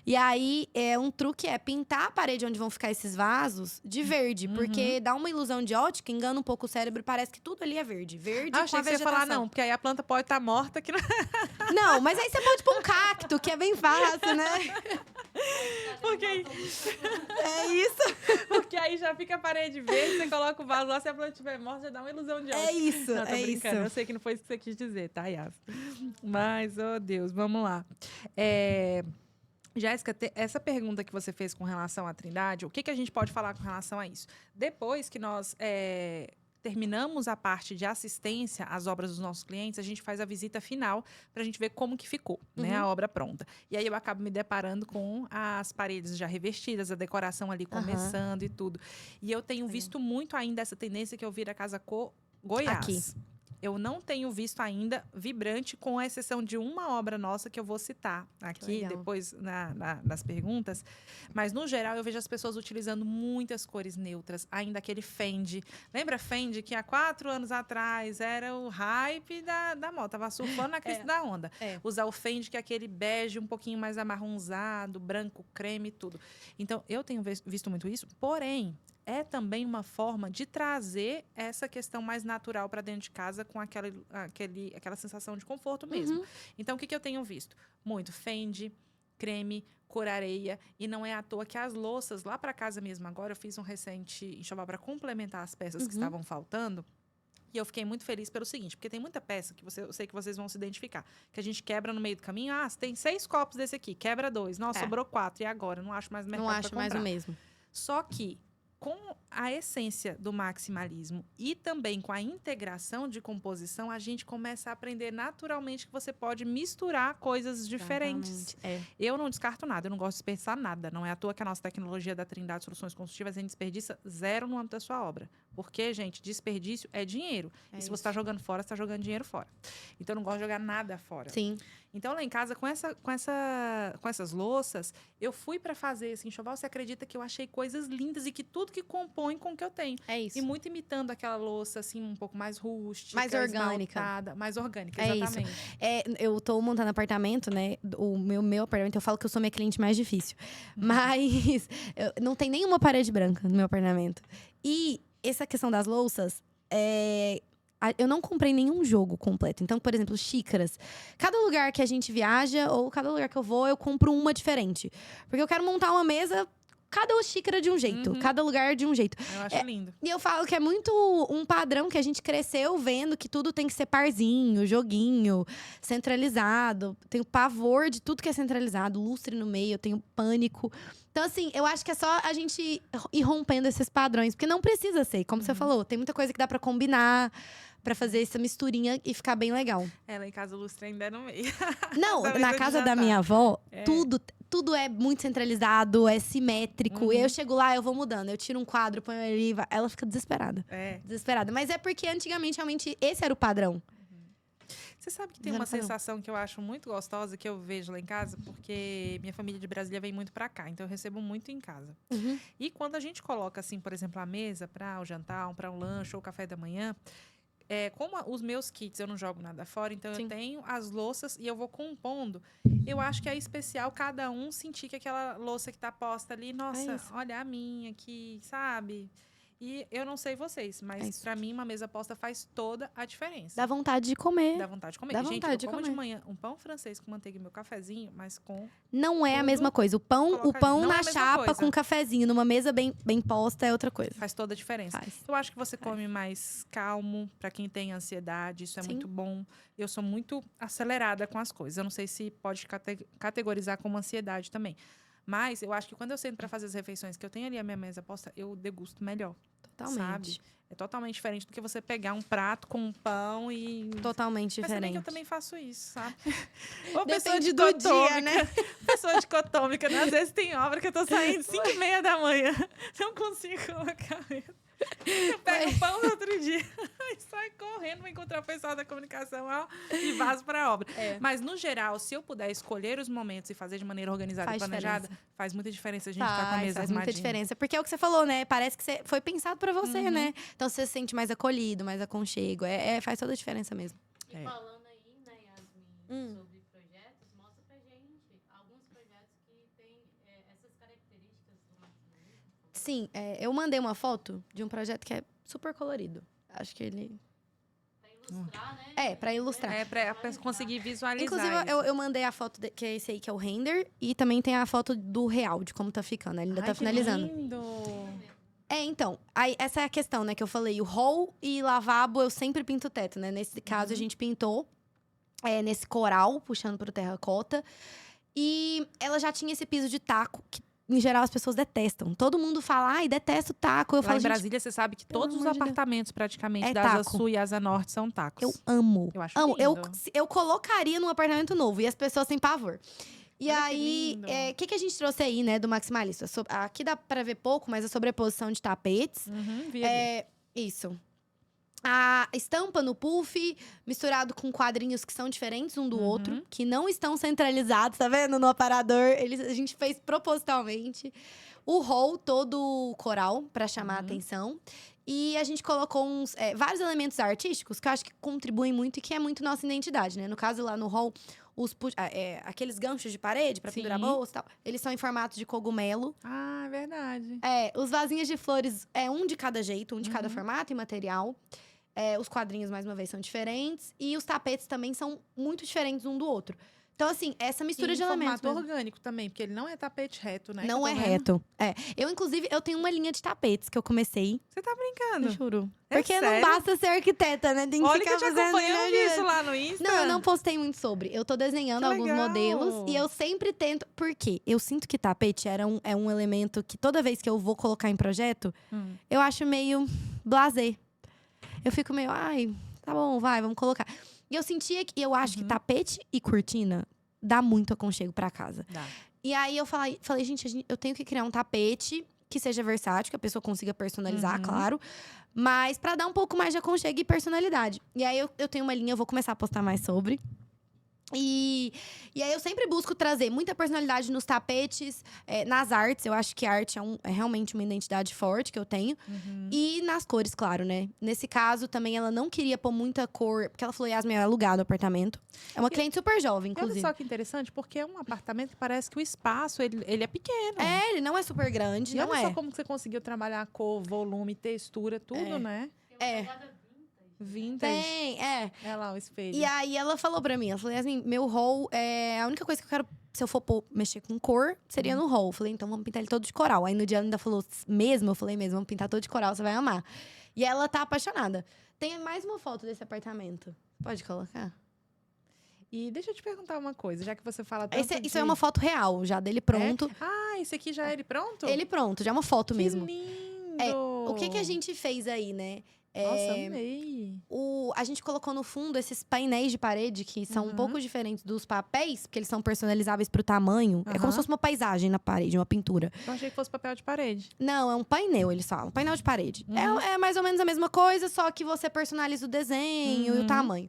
Speaker 2: E aí, um truque é pintar a parede onde vão ficar esses vasos de verde, porque dá uma ilusão de ótica, engana um pouco o cérebro, parece que tudo ali é verde. Verde com
Speaker 1: Achei
Speaker 2: a
Speaker 1: que você ia
Speaker 2: vegetação.
Speaker 1: falar, não, porque aí a planta pode estar morta. Que não...
Speaker 2: Não, mas aí você pode pôr um cacto, que é bem fácil, né?
Speaker 1: Porque aí,
Speaker 2: É isso.
Speaker 1: porque aí já fica a parede verde, você coloca o vaso lá, se a planta estiver morta, já dá uma ilusão de ótica.
Speaker 2: É isso,
Speaker 1: Não, tô
Speaker 2: é
Speaker 1: brincando.
Speaker 2: isso.
Speaker 1: Eu sei que não foi isso que você quis dizer, tá, Yas? Mas, oh Deus, vamos lá. Jéssica, essa pergunta que você fez com relação à Trindade, o que a gente pode falar com relação a isso? Depois que nós terminamos a parte de assistência às obras dos nossos clientes, a gente faz a visita final para a gente ver como que ficou, né, a obra pronta. E aí eu acabo me deparando com as paredes já revestidas, a decoração ali começando e tudo. E eu tenho visto muito ainda essa tendência que eu vi a Casa Cor Goiás.
Speaker 2: Aqui.
Speaker 1: eu não tenho visto ainda vibrante, com exceção de uma obra nossa que eu vou citar aqui
Speaker 2: legal.
Speaker 1: depois nas perguntas. Mas, no geral, eu vejo as pessoas utilizando muitas cores neutras. Ainda aquele Fendi. Lembra Fendi, que há 4 anos atrás era o hype da moda. Tava surfando na crista da onda. Usar o Fendi, que é aquele bege um pouquinho mais amarronzado, branco, creme e tudo. Então, eu tenho visto muito isso. Porém, é também uma forma de trazer essa questão mais natural para dentro de casa, com aquela sensação de conforto mesmo. Então, o que eu tenho visto? Muito Fendi, creme, cor areia. E não é à toa que as louças, lá para casa mesmo agora, eu fiz um recente enxoval para complementar as peças que estavam faltando. E eu fiquei muito feliz pelo seguinte, porque tem muita peça que eu sei que vocês vão se identificar, que a gente quebra no meio do caminho. Ah, você tem 6 copos desse aqui, quebra 2. Nossa, sobrou 4. E agora? Não acho mais no mercado
Speaker 2: Não acho
Speaker 1: pra
Speaker 2: mais
Speaker 1: comprar.
Speaker 2: o mesmo.
Speaker 1: Só que, com a essência do maximalismo e também com a integração de composição, a gente começa a aprender naturalmente que você pode misturar coisas diferentes. Eu não descarto nada, eu não gosto de desperdiçar nada. Não é à toa que a nossa tecnologia da Trindade Soluções Construtivas, a gente desperdiça 0 no âmbito da sua obra. Porque, gente, desperdício é dinheiro. E se você está jogando fora, você está jogando dinheiro fora. Então, eu não gosto de jogar nada fora.
Speaker 2: Sim.
Speaker 1: Então, lá em casa, com essas louças, eu fui para fazer esse enxoval. Você acredita que eu achei coisas lindas e que tudo que compõe com o que eu tenho.
Speaker 2: É isso.
Speaker 1: E muito imitando aquela louça, assim, um pouco mais rústica.
Speaker 2: Mais orgânica.
Speaker 1: Esmaltada, mais orgânica,
Speaker 2: É
Speaker 1: exatamente.
Speaker 2: isso. Eu tô montando apartamento, né? O meu apartamento, eu falo que eu sou minha cliente mais difícil. Mas não tem nenhuma parede branca no meu apartamento. E essa questão das louças, eu não comprei nenhum jogo completo. Então, por exemplo, xícaras. Cada lugar que a gente viaja, ou cada lugar que eu vou, eu compro uma diferente. Porque eu quero montar uma mesa, cada xícara de um jeito, cada lugar de um jeito.
Speaker 1: Eu acho lindo.
Speaker 2: E eu falo que é muito um padrão que a gente cresceu vendo que tudo tem que ser parzinho, joguinho, centralizado. Tenho pavor de tudo que é centralizado, lustre no meio, eu tenho pânico. Então, assim, eu acho que é só a gente ir rompendo esses padrões. Porque não precisa ser, como você falou. Tem muita coisa que dá pra combinar, pra fazer essa misturinha e ficar bem legal.
Speaker 1: Lá em casa o lustre ainda é no meio.
Speaker 2: Não, na casa da minha avó, tudo é muito centralizado, é simétrico. E aí eu chego lá, eu vou mudando. Eu tiro um quadro, ponho ali, ela fica desesperada. Desesperada. Mas é porque antigamente, realmente, esse era o padrão.
Speaker 1: Você sabe que tem uma sensação que eu acho muito gostosa, que eu vejo lá em casa, porque minha família de Brasília vem muito pra cá, então eu recebo muito em casa. E quando a gente coloca, assim, por exemplo, a mesa para o jantar, para um lanche ou o café da manhã, como os meus kits eu não jogo nada fora, então eu tenho as louças e eu vou compondo. Eu acho que é especial cada um sentir que aquela louça que tá posta ali, nossa, olha a minha aqui, sabe? E eu não sei vocês, mas pra mim uma mesa posta faz toda a diferença.
Speaker 2: Dá vontade de comer.
Speaker 1: Dá vontade de comer.
Speaker 2: Dá
Speaker 1: Gente,
Speaker 2: vontade
Speaker 1: eu como
Speaker 2: de
Speaker 1: de
Speaker 2: comer.
Speaker 1: manhã um pão francês com manteiga e meu cafezinho, mas com...
Speaker 2: Não é a mesma coisa. O pão
Speaker 1: não é a
Speaker 2: na
Speaker 1: mesma
Speaker 2: chapa
Speaker 1: coisa.
Speaker 2: com um cafezinho, numa mesa bem posta, é outra coisa.
Speaker 1: Faz toda a diferença.
Speaker 2: Faz.
Speaker 1: Eu acho que você come mais calmo, pra quem tem ansiedade, isso é muito bom. Eu sou muito acelerada com as coisas. Eu não sei se pode categorizar como ansiedade também. Mas eu acho que quando eu sento pra fazer as refeições, que eu tenho ali a minha mesa posta, eu degusto melhor.
Speaker 2: Totalmente.
Speaker 1: Sabe? É totalmente diferente do que você pegar um prato com um pão e...
Speaker 2: Totalmente
Speaker 1: Mas
Speaker 2: diferente.
Speaker 1: também que eu também faço isso, sabe? Ou
Speaker 2: Depende
Speaker 1: pessoa de
Speaker 2: do dia, né?
Speaker 1: Pessoa dicotômica, né? Às vezes tem obra que eu tô saindo 5h30 da manhã. Não consigo colocar mesmo. Eu pego o pão no outro dia e saio correndo pra encontrar o pessoal da comunicação e vazo pra obra. Mas, no geral, se eu puder escolher os momentos e fazer de maneira organizada e planejada, faz muita diferença a gente estar com a mesa
Speaker 2: faz
Speaker 1: arrumadinha.
Speaker 2: muita diferença. Porque é o que você falou, né? Parece que foi pensado pra você, né? Então você se sente mais acolhido, mais aconchego. Faz toda a diferença mesmo.
Speaker 3: E falando aí, né, Yasmin, sobre projetos, mostra pra gente alguns projetos que têm essas características do maximalismo.
Speaker 2: Sim, eu mandei uma foto de um projeto que é super colorido. Acho que ele...
Speaker 3: Pra ilustrar, né?
Speaker 2: Pra ilustrar.
Speaker 1: Pra conseguir visualizar.
Speaker 2: Inclusive,
Speaker 1: isso.
Speaker 2: eu mandei a foto, que é esse aí, que é o render. E também tem a foto do real, de como tá ficando. Ele ainda tá finalizando.
Speaker 1: Que lindo.
Speaker 2: Então, aí, essa é a questão, né? Que eu falei, o hall e lavabo, eu sempre pinto o teto, né? Nesse caso, a gente pintou nesse coral, puxando pro terracota. E ela já tinha esse piso de taco, que em geral as pessoas detestam. Todo mundo fala, ai, detesto taco. Eu
Speaker 1: Lá
Speaker 2: falo,
Speaker 1: em Brasília, você sabe que todos os
Speaker 2: amor de Deus.
Speaker 1: apartamentos, praticamente, da Asa
Speaker 2: taco.
Speaker 1: Sul e Asa Norte, são tacos.
Speaker 2: eu amo.
Speaker 1: Eu acho
Speaker 2: amo.
Speaker 1: lindo.
Speaker 2: Eu colocaria num apartamento novo. E as pessoas têm pavor. E
Speaker 1: Olha que
Speaker 2: aí,
Speaker 1: lindo.
Speaker 2: o que a gente trouxe aí, né, do maximalista? Aqui dá pra ver pouco, mas a sobreposição de tapetes.
Speaker 1: Vi ali.
Speaker 2: Isso. a estampa no puff, misturado com quadrinhos que são diferentes um do outro, que não estão centralizados, tá vendo? No aparador, a gente fez propositalmente. O roll todo coral, pra chamar a atenção. E a gente colocou vários elementos artísticos que eu acho que contribuem muito e que é muito nossa identidade, né? No caso, lá no hall, aqueles ganchos de parede pra pendurar bolsa e tal, eles são em formato de cogumelo.
Speaker 1: Ah, é verdade.
Speaker 2: Os vasinhos de flores um de cada jeito, um de cada formato e material. Os quadrinhos, mais uma vez, são diferentes. E os tapetes também são muito diferentes um do outro. Então, assim, essa mistura de elementos.
Speaker 1: Formato orgânico também, porque ele não é tapete reto, né?
Speaker 2: Não é reto. Inclusive, eu tenho uma linha de tapetes que eu comecei.
Speaker 1: Você tá brincando?
Speaker 2: Eu juro.
Speaker 1: É
Speaker 2: Porque
Speaker 1: sério?
Speaker 2: não basta ser arquiteta, né? Tem que
Speaker 1: Olha
Speaker 2: ficar
Speaker 1: que eu te
Speaker 2: fazendo
Speaker 1: acompanhando isso lá no Insta.
Speaker 2: Não, eu não postei muito sobre. Eu tô desenhando
Speaker 1: Que
Speaker 2: alguns
Speaker 1: legal.
Speaker 2: modelos. E eu sempre tento… Por quê? Eu sinto que tapete é um elemento que toda vez que eu vou colocar em projeto, eu acho meio blasé. Eu fico meio… Ai, tá bom, vai, vamos colocar. E eu sentia que… Eu acho que tapete e cortina… dá muito aconchego pra casa.
Speaker 1: Dá.
Speaker 2: E aí eu falei, gente, eu tenho que criar um tapete que seja versátil, que a pessoa consiga personalizar, claro. Mas pra dar um pouco mais de aconchego e personalidade. E aí eu tenho uma linha, eu vou começar a postar mais sobre. E aí eu sempre busco trazer muita personalidade nos tapetes, nas artes. Eu acho que a arte é realmente uma identidade forte que eu tenho. E nas cores, claro, né? Nesse caso, também ela não queria pôr muita cor… Porque ela falou, Yasmin, é alugado o apartamento. É uma cliente super jovem, inclusive.
Speaker 1: Olha só que interessante, porque é um apartamento que parece que o espaço, ele é pequeno.
Speaker 2: Ele não é super grande,
Speaker 1: E
Speaker 2: não
Speaker 1: olha
Speaker 2: é.
Speaker 1: só como que você conseguiu trabalhar cor, volume, textura, tudo, né? Vintage.
Speaker 2: Tem.
Speaker 1: Lá o espelho.
Speaker 2: E aí ela falou pra mim, ela falou assim, meu hall a única coisa que eu quero, se eu for mexer com cor, seria no hall. Eu falei, então vamos pintar ele todo de coral. Aí no dia ela ainda falou, mesmo? Eu falei mesmo, vamos pintar todo de coral, você vai amar. E ela tá apaixonada. Tem mais uma foto desse apartamento. Pode colocar?
Speaker 1: E deixa eu te perguntar uma coisa, já que você fala tanto
Speaker 2: Isso é uma foto real, já dele pronto.
Speaker 1: Esse aqui já é ele pronto?
Speaker 2: Ele pronto, já é uma foto mesmo.
Speaker 1: Que lindo!
Speaker 2: O que a gente fez aí, né?
Speaker 1: Nossa, amei.
Speaker 2: A gente colocou no fundo esses painéis de parede que são um pouco diferentes dos papéis, porque eles são personalizáveis pro tamanho. É como se fosse uma paisagem na parede, uma pintura.
Speaker 1: Eu achei que fosse papel de parede.
Speaker 2: Não, é um painel, eles falam. Painel de parede. É mais ou menos a mesma coisa, só que você personaliza o desenho e o tamanho.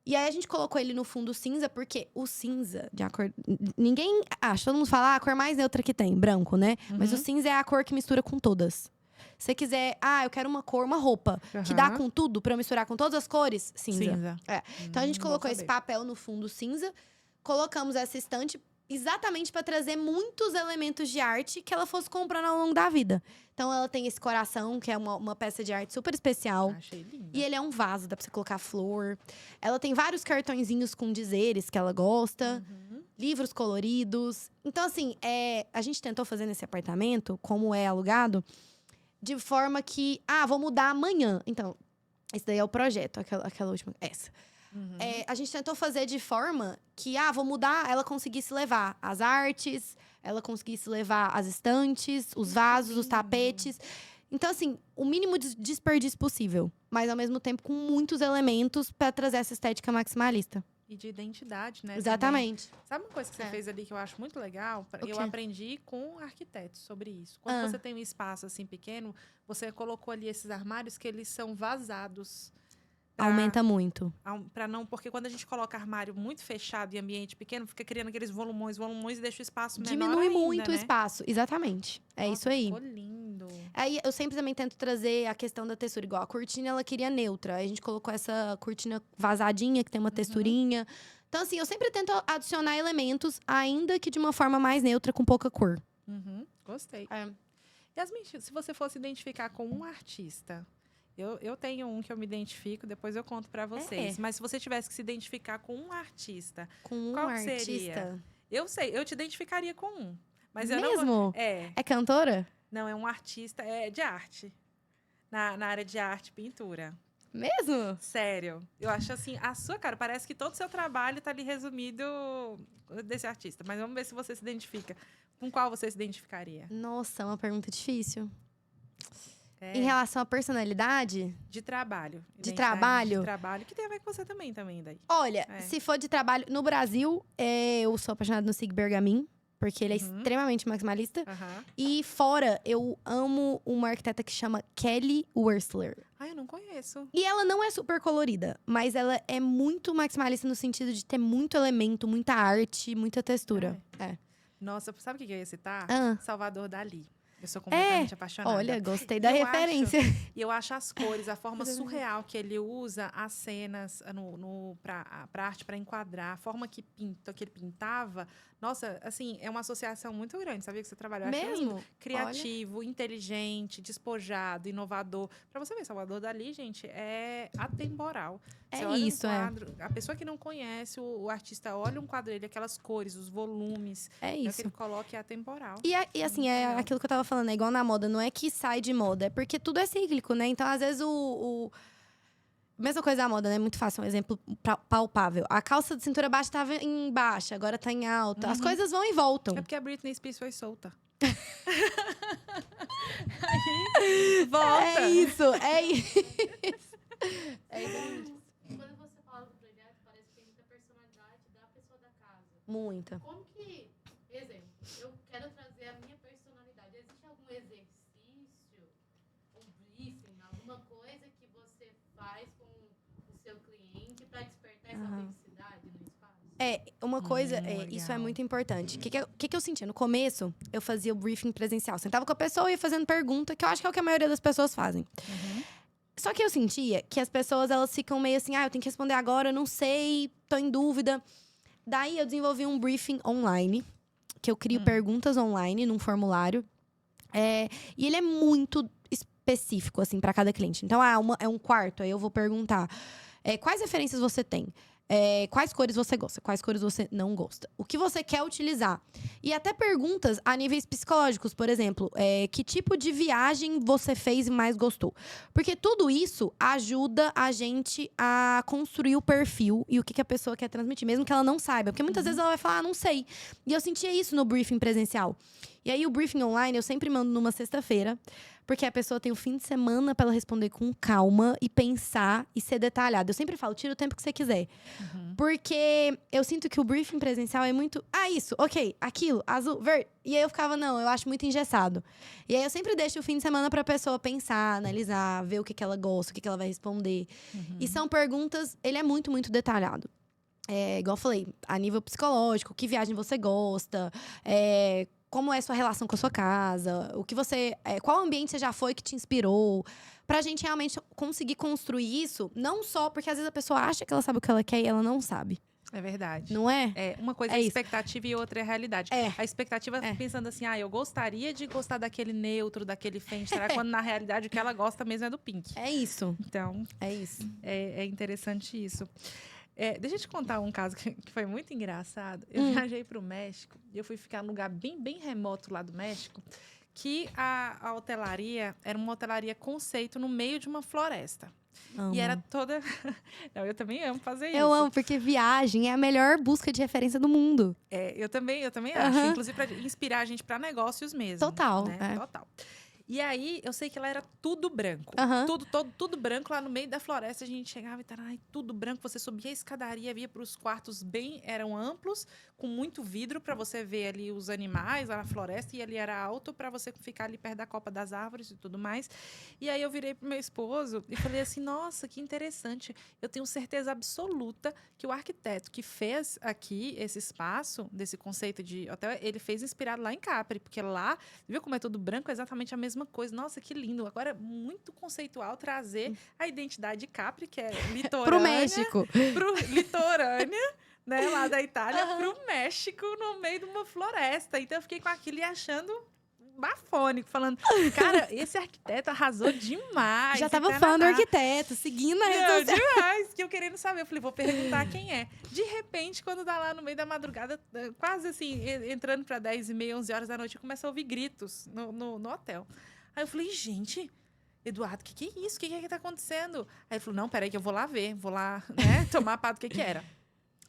Speaker 2: E aí a gente colocou ele no fundo cinza, porque o cinza, de acordo. Ninguém acha, todo mundo fala a cor mais neutra que tem, branco, né? Mas o cinza é a cor que mistura com todas. Se você quiser, eu quero uma cor, uma roupa, que dá com tudo, pra eu misturar com todas as cores, cinza. Então a gente colocou esse papel no fundo cinza, colocamos essa estante exatamente pra trazer muitos elementos de arte que ela fosse comprando ao longo da vida. Então ela tem esse coração, que é uma peça de arte super especial.
Speaker 1: Achei lindo.
Speaker 2: E ele é um vaso, dá pra você colocar flor. Ela tem vários cartõezinhos com dizeres que ela gosta. Livros coloridos. Então, assim, a gente tentou fazer nesse apartamento, como é alugado, de forma que… vou mudar amanhã. Então, esse daí é o projeto, aquela última… Essa. A gente tentou fazer de forma que… vou mudar, ela conseguisse levar as artes, ela conseguisse levar as estantes, os vasos, os tapetes. Então, assim, o mínimo de desperdício possível. Mas, ao mesmo tempo, com muitos elementos para trazer essa estética maximalista.
Speaker 1: E de identidade, né?
Speaker 2: Exatamente.
Speaker 1: Também. Sabe uma coisa que você fez ali que eu acho muito legal? Eu
Speaker 2: quê?
Speaker 1: aprendi com arquitetos sobre isso. Quando você tem um espaço assim pequeno, você colocou ali esses armários que eles são vazados.
Speaker 2: Aumenta muito.
Speaker 1: Porque quando a gente coloca armário muito fechado e ambiente pequeno, fica criando aqueles volumões e deixa o espaço menor
Speaker 2: Diminui
Speaker 1: ainda,
Speaker 2: muito o
Speaker 1: né?
Speaker 2: espaço. Exatamente. É
Speaker 1: Nossa,
Speaker 2: isso aí.
Speaker 1: Ficou lindo.
Speaker 2: Aí eu sempre também tento trazer a questão da textura. Igual a cortina, ela queria neutra. Aí a gente colocou essa cortina vazadinha, que tem uma texturinha. Então, assim, eu sempre tento adicionar elementos, ainda que de uma forma mais neutra, com pouca cor.
Speaker 1: Gostei. Yasmin, se você fosse identificar com um artista… Eu tenho um que eu me identifico, depois eu conto pra vocês. Mas se você tivesse que se identificar com um artista…
Speaker 2: Com um
Speaker 1: qual
Speaker 2: artista?
Speaker 1: seria? Eu sei, eu te identificaria com um. Mas
Speaker 2: Mesmo?
Speaker 1: eu não…
Speaker 2: É cantora?
Speaker 1: Não, é um artista de arte. Na área de arte, pintura.
Speaker 2: Mesmo?
Speaker 1: Sério. Eu acho assim, a sua cara, parece que todo o seu trabalho tá ali resumido desse artista. Mas vamos ver se você se identifica. Com qual você se identificaria?
Speaker 2: Nossa, é uma pergunta difícil. Em relação à personalidade?
Speaker 1: De trabalho.
Speaker 2: De trabalho?
Speaker 1: De trabalho, que tem a ver com você também daí.
Speaker 2: Olha, se for de trabalho… No Brasil, eu sou apaixonada no Sig Bergamin. porque ele é extremamente maximalista.
Speaker 1: Aham.
Speaker 2: E fora, eu amo uma arquiteta que chama Kelly Wearstler.
Speaker 1: Ah, eu não conheço.
Speaker 2: E ela não é super colorida, mas ela é muito maximalista no sentido de ter muito elemento, muita arte, muita textura. É.
Speaker 1: Nossa, sabe o que eu ia citar?
Speaker 2: Ah.
Speaker 1: Salvador Dalí. Eu sou completamente apaixonada.
Speaker 2: Olha, gostei da
Speaker 1: Eu
Speaker 2: referência.
Speaker 1: E eu acho as cores, a forma surreal que ele usa as cenas pra arte, para enquadrar, a forma que ele pintava. Nossa, assim, é uma associação muito grande. Sabia que você trabalhou? Eu acho lindo.
Speaker 2: Mesmo?
Speaker 1: Criativo, inteligente, despojado, inovador. Pra você ver, Salvador Dalí, gente, é atemporal.
Speaker 2: É
Speaker 1: Você olha
Speaker 2: isso,
Speaker 1: um quadro, a pessoa que não conhece o artista olha um quadro dele, aquelas cores, os volumes.
Speaker 2: É
Speaker 1: É o que
Speaker 2: isso.
Speaker 1: ele coloca é atemporal.
Speaker 2: E assim, é
Speaker 1: legal.
Speaker 2: aquilo que eu tava falando, é igual na moda, não é que sai de moda, é porque tudo é cíclico, né? Então, às vezes, mesma coisa da moda, né? Muito fácil, um exemplo palpável. A calça de cintura baixa tava em baixa, agora tá em alta. As coisas vão e voltam.
Speaker 1: É porque a Britney Spears foi solta. Aí, volta.
Speaker 2: É isso, é isso. É exatamente.
Speaker 3: Quando você fala do projeto, parece que tem muita personalidade da pessoa da casa.
Speaker 2: Muita.
Speaker 3: Como que, exemplo, eu quero trazer a minha personalidade. Existe algum exercício, um briefing, alguma coisa que você faz com o seu cliente para despertar essa autenticidade no espaço?
Speaker 2: Uma coisa,
Speaker 1: legal.
Speaker 2: isso é muito importante. O que eu sentia? No começo, eu fazia o briefing presencial. Sentava com a pessoa e ia fazendo pergunta, que eu acho que é o que a maioria das pessoas fazem. Só que eu sentia que as pessoas, elas ficam meio assim, eu tenho que responder agora, eu não sei, tô em dúvida. Daí, eu desenvolvi um briefing online, que eu crio perguntas online num formulário. E ele é muito específico, assim, para cada cliente. Então, é um quarto, aí eu vou perguntar, quais referências você tem? Quais cores você gosta? Quais cores você não gosta? O que você quer utilizar? E até perguntas a níveis psicológicos, por exemplo. Que tipo de viagem você fez e mais gostou? Porque tudo isso ajuda a gente a construir o perfil e o que a pessoa quer transmitir, mesmo que ela não saiba. Porque muitas vezes ela vai falar, não sei. E eu sentia isso no briefing presencial. E aí, o briefing online, eu sempre mando numa sexta-feira. Porque a pessoa tem o fim de semana para ela responder com calma e pensar e ser detalhada. Eu sempre falo, tira o tempo que você quiser. Porque eu sinto que o briefing presencial é muito... isso, ok, aquilo, azul, verde. E aí eu ficava, não, eu acho muito engessado. E aí eu sempre deixo o fim de semana pra pessoa pensar, analisar, ver o que ela gosta, o que ela vai responder. E são perguntas... Ele é muito, muito detalhado. Igual eu falei, a nível psicológico, que viagem você gosta... como é a sua relação com a sua casa, o que você, qual ambiente você já foi que te inspirou, pra gente realmente conseguir construir isso, não só porque às vezes a pessoa acha que ela sabe o que ela quer e ela não sabe.
Speaker 1: É verdade.
Speaker 2: Não é?
Speaker 1: Uma coisa é a expectativa e outra é a realidade.
Speaker 2: É.
Speaker 1: A expectativa pensando assim, eu gostaria de gostar daquele neutro, daquele Fenty, quando na realidade o que ela gosta mesmo é do pink.
Speaker 2: É isso.
Speaker 1: Então,
Speaker 2: É isso.
Speaker 1: é interessante isso. Deixa eu te contar um caso que foi muito engraçado. Eu viajei para o México e eu fui ficar num lugar bem, bem remoto lá do México, que a hotelaria era uma hotelaria conceito no meio de uma floresta.
Speaker 2: Amo.
Speaker 1: E era toda... Não, eu também amo fazer isso.
Speaker 2: Eu amo, porque viagem é a melhor busca de referência do mundo.
Speaker 1: Eu também acho. Inclusive para inspirar a gente para negócios mesmo.
Speaker 2: Total,
Speaker 1: Né? Total. E aí, eu sei que lá era tudo branco.
Speaker 2: Aham.
Speaker 1: Tudo branco lá no meio da floresta. A gente chegava e estava tudo branco. Você subia a escadaria, via para os quartos eram amplos, com muito vidro para você ver ali os animais lá na floresta. E ali era alto para você ficar ali perto da copa das árvores e tudo mais. E aí, eu virei pro meu esposo e falei assim, nossa, que interessante. Eu tenho certeza absoluta que o arquiteto que fez aqui esse espaço, desse conceito de hotel, ele fez inspirado lá em Capri. Porque lá, viu como é tudo branco? É exatamente a mesma coisa. Nossa, que lindo. Agora é muito conceitual trazer a identidade de Capri, que é litorânea.
Speaker 2: Pro México.
Speaker 1: Litorânea, né, lá da Itália, pro México, no meio de uma floresta. Então, eu fiquei com aquilo e achando bafônico, falando, cara, esse arquiteto arrasou demais.
Speaker 2: Já tava fã do arquiteto, seguindo a rede social.
Speaker 1: Demais, que eu querendo saber. Eu falei, vou perguntar quem é. De repente, quando dá lá no meio da madrugada, quase assim, entrando para 10h30, 11 horas da noite, eu começo a ouvir gritos no hotel. Aí eu falei, gente, Eduardo, que é isso? O que tá acontecendo? Aí ele falou, não, peraí que eu vou lá ver, vou lá, né, tomar pá do que era.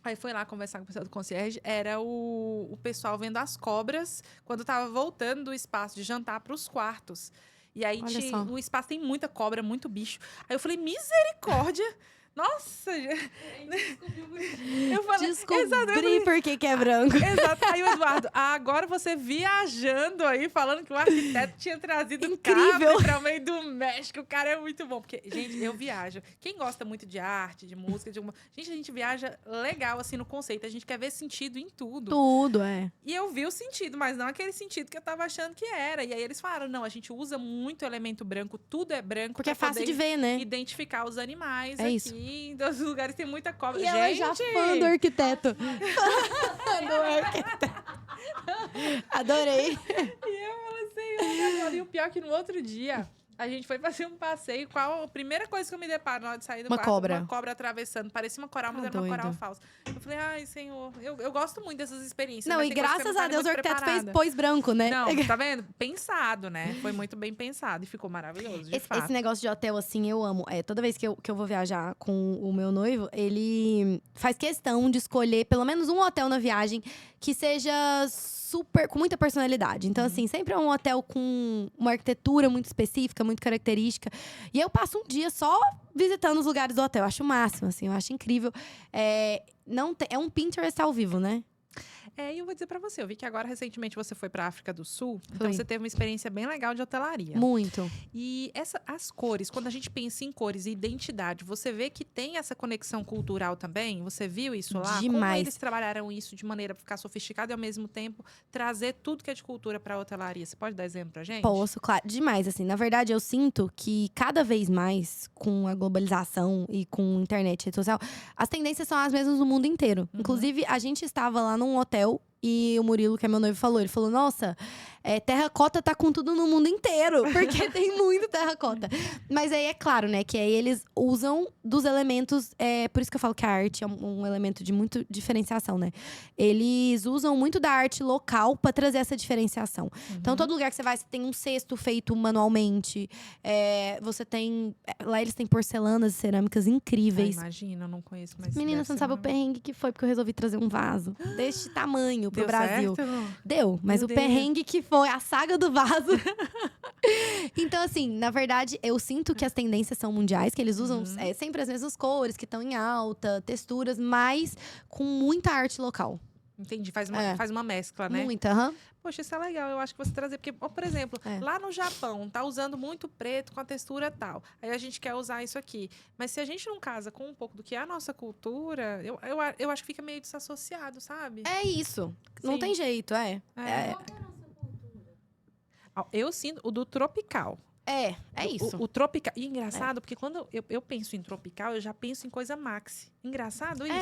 Speaker 1: Aí foi lá conversar com o pessoal do concierge, era o pessoal vendo as cobras quando tava voltando do espaço de jantar para os quartos. E aí o espaço tem muita cobra, muito bicho. Aí eu falei, misericórdia! Nossa! Eu falei,
Speaker 2: descobri por que é branco.
Speaker 1: Exato. Aí o Eduardo, agora você viajando aí, falando que o arquiteto tinha trazido
Speaker 2: Incrível.
Speaker 1: para o meio do México. O cara é muito bom. Porque, gente, eu viajo. Quem gosta muito de arte, de música, Gente, a gente viaja legal, assim, no conceito. A gente quer ver sentido em tudo.
Speaker 2: Tudo, é.
Speaker 1: E eu vi o sentido, mas não aquele sentido que eu tava achando que era. E aí eles falaram, não, a gente usa muito elemento branco, tudo é branco.
Speaker 2: Porque é
Speaker 1: pra
Speaker 2: fácil
Speaker 1: poder
Speaker 2: de ver, né?
Speaker 1: identificar os animais
Speaker 2: É
Speaker 1: aqui.
Speaker 2: isso.
Speaker 1: Em todos os lugares tem muita cobra.
Speaker 2: E
Speaker 1: gente,
Speaker 2: ela já fã do arquiteto. Fã do arquiteto. Adorei.
Speaker 1: E eu falei assim, agora. E o pior é que no outro dia, a gente foi fazer um passeio. Qual a primeira coisa que eu me deparo na hora de sair do
Speaker 2: Uma
Speaker 1: quarto?
Speaker 2: cobra.
Speaker 1: Uma cobra atravessando. Parecia uma coral, mas
Speaker 2: Tá
Speaker 1: era uma coral
Speaker 2: doido.
Speaker 1: falsa. Eu falei, ai, senhor, eu gosto muito dessas experiências.
Speaker 2: Não,
Speaker 1: mas
Speaker 2: e
Speaker 1: tem coisa que
Speaker 2: graças
Speaker 1: você não
Speaker 2: a
Speaker 1: tá
Speaker 2: Deus o
Speaker 1: muito
Speaker 2: arquiteto
Speaker 1: preparada.
Speaker 2: pôs branco, né?
Speaker 1: Não, tá vendo? Pensado, né? Foi muito bem pensado e ficou maravilhoso, de fato.
Speaker 2: Esse negócio de hotel, assim, eu amo. Toda vez que eu vou viajar com o meu noivo, ele faz questão de escolher pelo menos um hotel na viagem que seja super, com muita personalidade. Então, assim, sempre é um hotel com uma arquitetura muito específica, muito característica. E eu passo um dia só visitando os lugares do hotel. Eu acho o máximo, assim, eu acho incrível. É um Pinterest ao vivo, né?
Speaker 1: E eu vou dizer pra você, eu vi que agora, recentemente, você foi pra África do Sul. Então,
Speaker 2: Fui.
Speaker 1: você teve uma experiência bem legal de hotelaria.
Speaker 2: Muito.
Speaker 1: E as cores, quando a gente pensa em cores e identidade, você vê que tem essa conexão cultural também? Você viu isso lá? Como
Speaker 2: Demais.
Speaker 1: eles trabalharam isso de maneira pra ficar sofisticado e, ao mesmo tempo, trazer tudo que é de cultura pra hotelaria? Você pode dar exemplo pra gente?
Speaker 2: Posso, claro. Demais, assim. Na verdade, eu sinto que cada vez mais, com a globalização e com internet e rede social, as tendências são as mesmas no mundo inteiro. Inclusive, a gente estava lá num hotel e o Murilo, que é meu noivo, ele falou, nossa, terracota tá com tudo no mundo inteiro, porque tem muito terracota. Mas aí é claro, né, que aí eles usam dos elementos, por isso que eu falo que a arte é um elemento de muito diferenciação, né? Eles usam muito da arte local pra trazer essa diferenciação. Então, todo lugar que você vai, você tem um cesto feito manualmente, você tem, lá eles têm porcelanas e cerâmicas incríveis.
Speaker 1: Imagina, eu não conheço mais.
Speaker 2: Menina, você não sabe o perrengue que foi, porque eu resolvi trazer um vaso deste tamanho pro
Speaker 1: Deu
Speaker 2: Brasil.
Speaker 1: certo?
Speaker 2: Deu, mas
Speaker 1: Meu
Speaker 2: o
Speaker 1: Deus.
Speaker 2: perrengue que foi, a saga do vaso. Então, assim, na verdade, eu sinto que as tendências são mundiais, que eles usam sempre as mesmas cores, que estão em alta, texturas, mas com muita arte local.
Speaker 1: Entendi, faz uma mescla, né?
Speaker 2: Muita, aham.
Speaker 1: Poxa, isso é legal, eu acho que você trazer. Porque, por exemplo, lá no Japão, tá usando muito preto com a textura tal. Aí a gente quer usar isso aqui. Mas se a gente não casa com um pouco do que é a nossa cultura, eu acho que fica meio desassociado, sabe?
Speaker 2: É isso. Não
Speaker 1: Sim.
Speaker 2: tem jeito,
Speaker 3: Qual que é a nossa cultura?
Speaker 1: Eu sinto o do tropical.
Speaker 2: É isso.
Speaker 1: O tropical. E engraçado, porque quando eu penso em tropical, eu já penso em coisa maxi. Engraçado isso.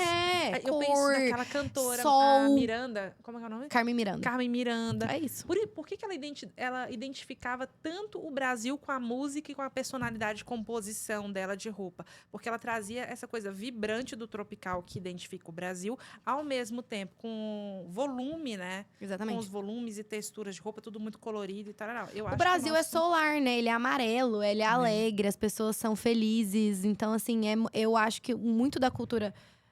Speaker 1: Eu penso
Speaker 2: cor,
Speaker 1: naquela cantora,
Speaker 2: sol.
Speaker 1: a Miranda. Como é que é o nome?
Speaker 2: Carmen Miranda.
Speaker 1: Carmen Miranda.
Speaker 2: É isso.
Speaker 1: Por que ela identificava tanto o Brasil com a música e com a personalidade de composição dela de roupa? Porque ela trazia essa coisa vibrante do tropical que identifica o Brasil, ao mesmo tempo com volume, né?
Speaker 2: Exatamente.
Speaker 1: Com os volumes e texturas de roupa, tudo muito colorido e tal.
Speaker 2: O Brasil é solar, né? Ele é amarelo, ele é alegre, as pessoas são felizes. Então, assim, eu acho que muito da cultura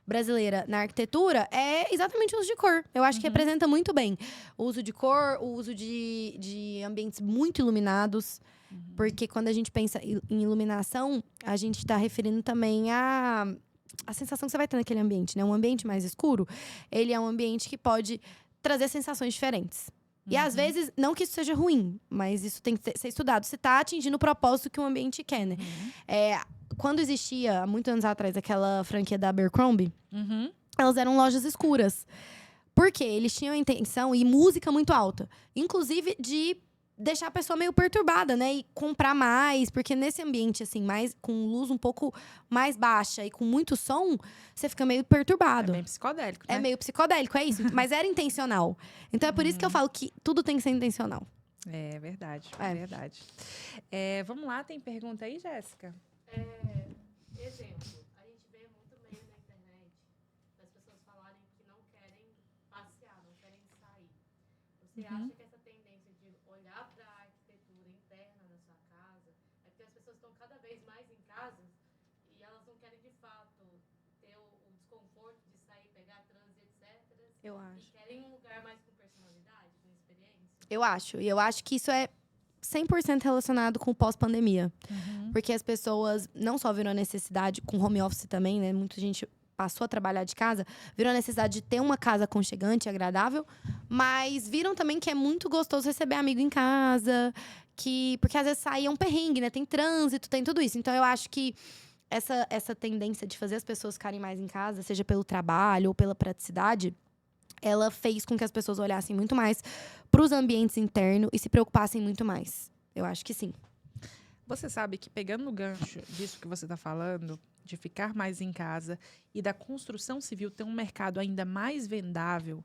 Speaker 2: brasileira na arquitetura é exatamente o uso de cor. Eu acho que representa muito bem o uso de cor, o uso de ambientes muito iluminados. Porque quando a gente pensa em iluminação, a gente está referindo também a sensação que você vai ter naquele ambiente, né? Um ambiente mais escuro, ele é um ambiente que pode trazer sensações diferentes. E às vezes, não que isso seja ruim, mas isso tem que ser estudado. Você está atingindo o propósito que o ambiente quer, né? Quando existia, há muitos anos atrás, aquela franquia da Abercrombie, elas eram lojas escuras. Por quê? Eles tinham a intenção e música muito alta. Inclusive de deixar a pessoa meio perturbada, né? E comprar mais, porque nesse ambiente, assim, mais com luz um pouco mais baixa e com muito som, você fica meio perturbado.
Speaker 1: É meio psicodélico, né?
Speaker 2: É meio psicodélico, é isso. Mas era intencional. Então é por isso que eu falo que tudo tem que ser intencional.
Speaker 1: É verdade,
Speaker 2: É.
Speaker 1: verdade. Vamos lá, tem pergunta aí, Jéssica?
Speaker 3: Exemplo, a gente vê muito meio na internet das pessoas falarem que não querem passear, não querem sair. Você acha que essa tendência de olhar para a arquitetura interna da sua casa é porque as pessoas estão cada vez mais em casa e elas não querem de fato ter o desconforto de sair, pegar trânsito, etc.
Speaker 2: Eu
Speaker 3: E
Speaker 2: acho.
Speaker 3: querem um lugar mais com personalidade, com experiência?
Speaker 2: Eu acho. E eu acho que isso é 100% relacionado com o pós-pandemia. Porque as pessoas não só viram a necessidade, com home office também, né? Muita gente passou a trabalhar de casa, viram a necessidade de ter uma casa aconchegante, agradável, mas viram também que é muito gostoso receber amigo em casa, porque às vezes sair é um perrengue, né? Tem trânsito, tem tudo isso. Então eu acho que essa tendência de fazer as pessoas ficarem mais em casa, seja pelo trabalho ou pela praticidade, ela fez com que as pessoas olhassem muito mais para os ambientes internos e se preocupassem muito mais. Eu acho que sim.
Speaker 1: Você sabe que, pegando no gancho disso que você está falando, de ficar mais em casa e da construção civil ter um mercado ainda mais vendável,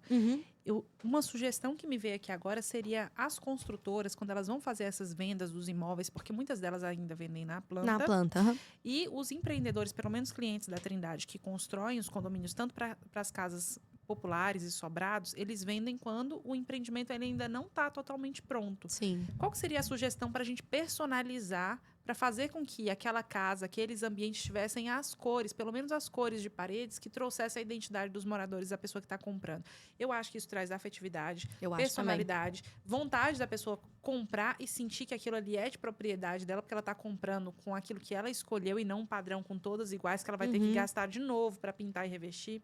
Speaker 1: uma sugestão que me veio aqui agora seria as construtoras, quando elas vão fazer essas vendas dos imóveis, porque muitas delas ainda vendem na planta.
Speaker 2: Na planta, aham.
Speaker 1: E os empreendedores, pelo menos clientes da Trindade, que constroem os condomínios tanto para as casas populares e sobrados, eles vendem quando o empreendimento ele ainda não está totalmente pronto.
Speaker 2: Sim.
Speaker 1: Qual que seria a sugestão para a gente personalizar, para fazer com que aquela casa, aqueles ambientes tivessem as cores, pelo menos as cores de paredes, que trouxessem a identidade dos moradores, da pessoa que está comprando? Eu acho que isso traz afetividade,
Speaker 2: Eu acho
Speaker 1: personalidade, vontade da pessoa comprar e sentir que aquilo ali é de propriedade dela, porque ela está comprando com aquilo que ela escolheu e não um padrão com todas iguais, que ela vai ter que gastar de novo para pintar e revestir.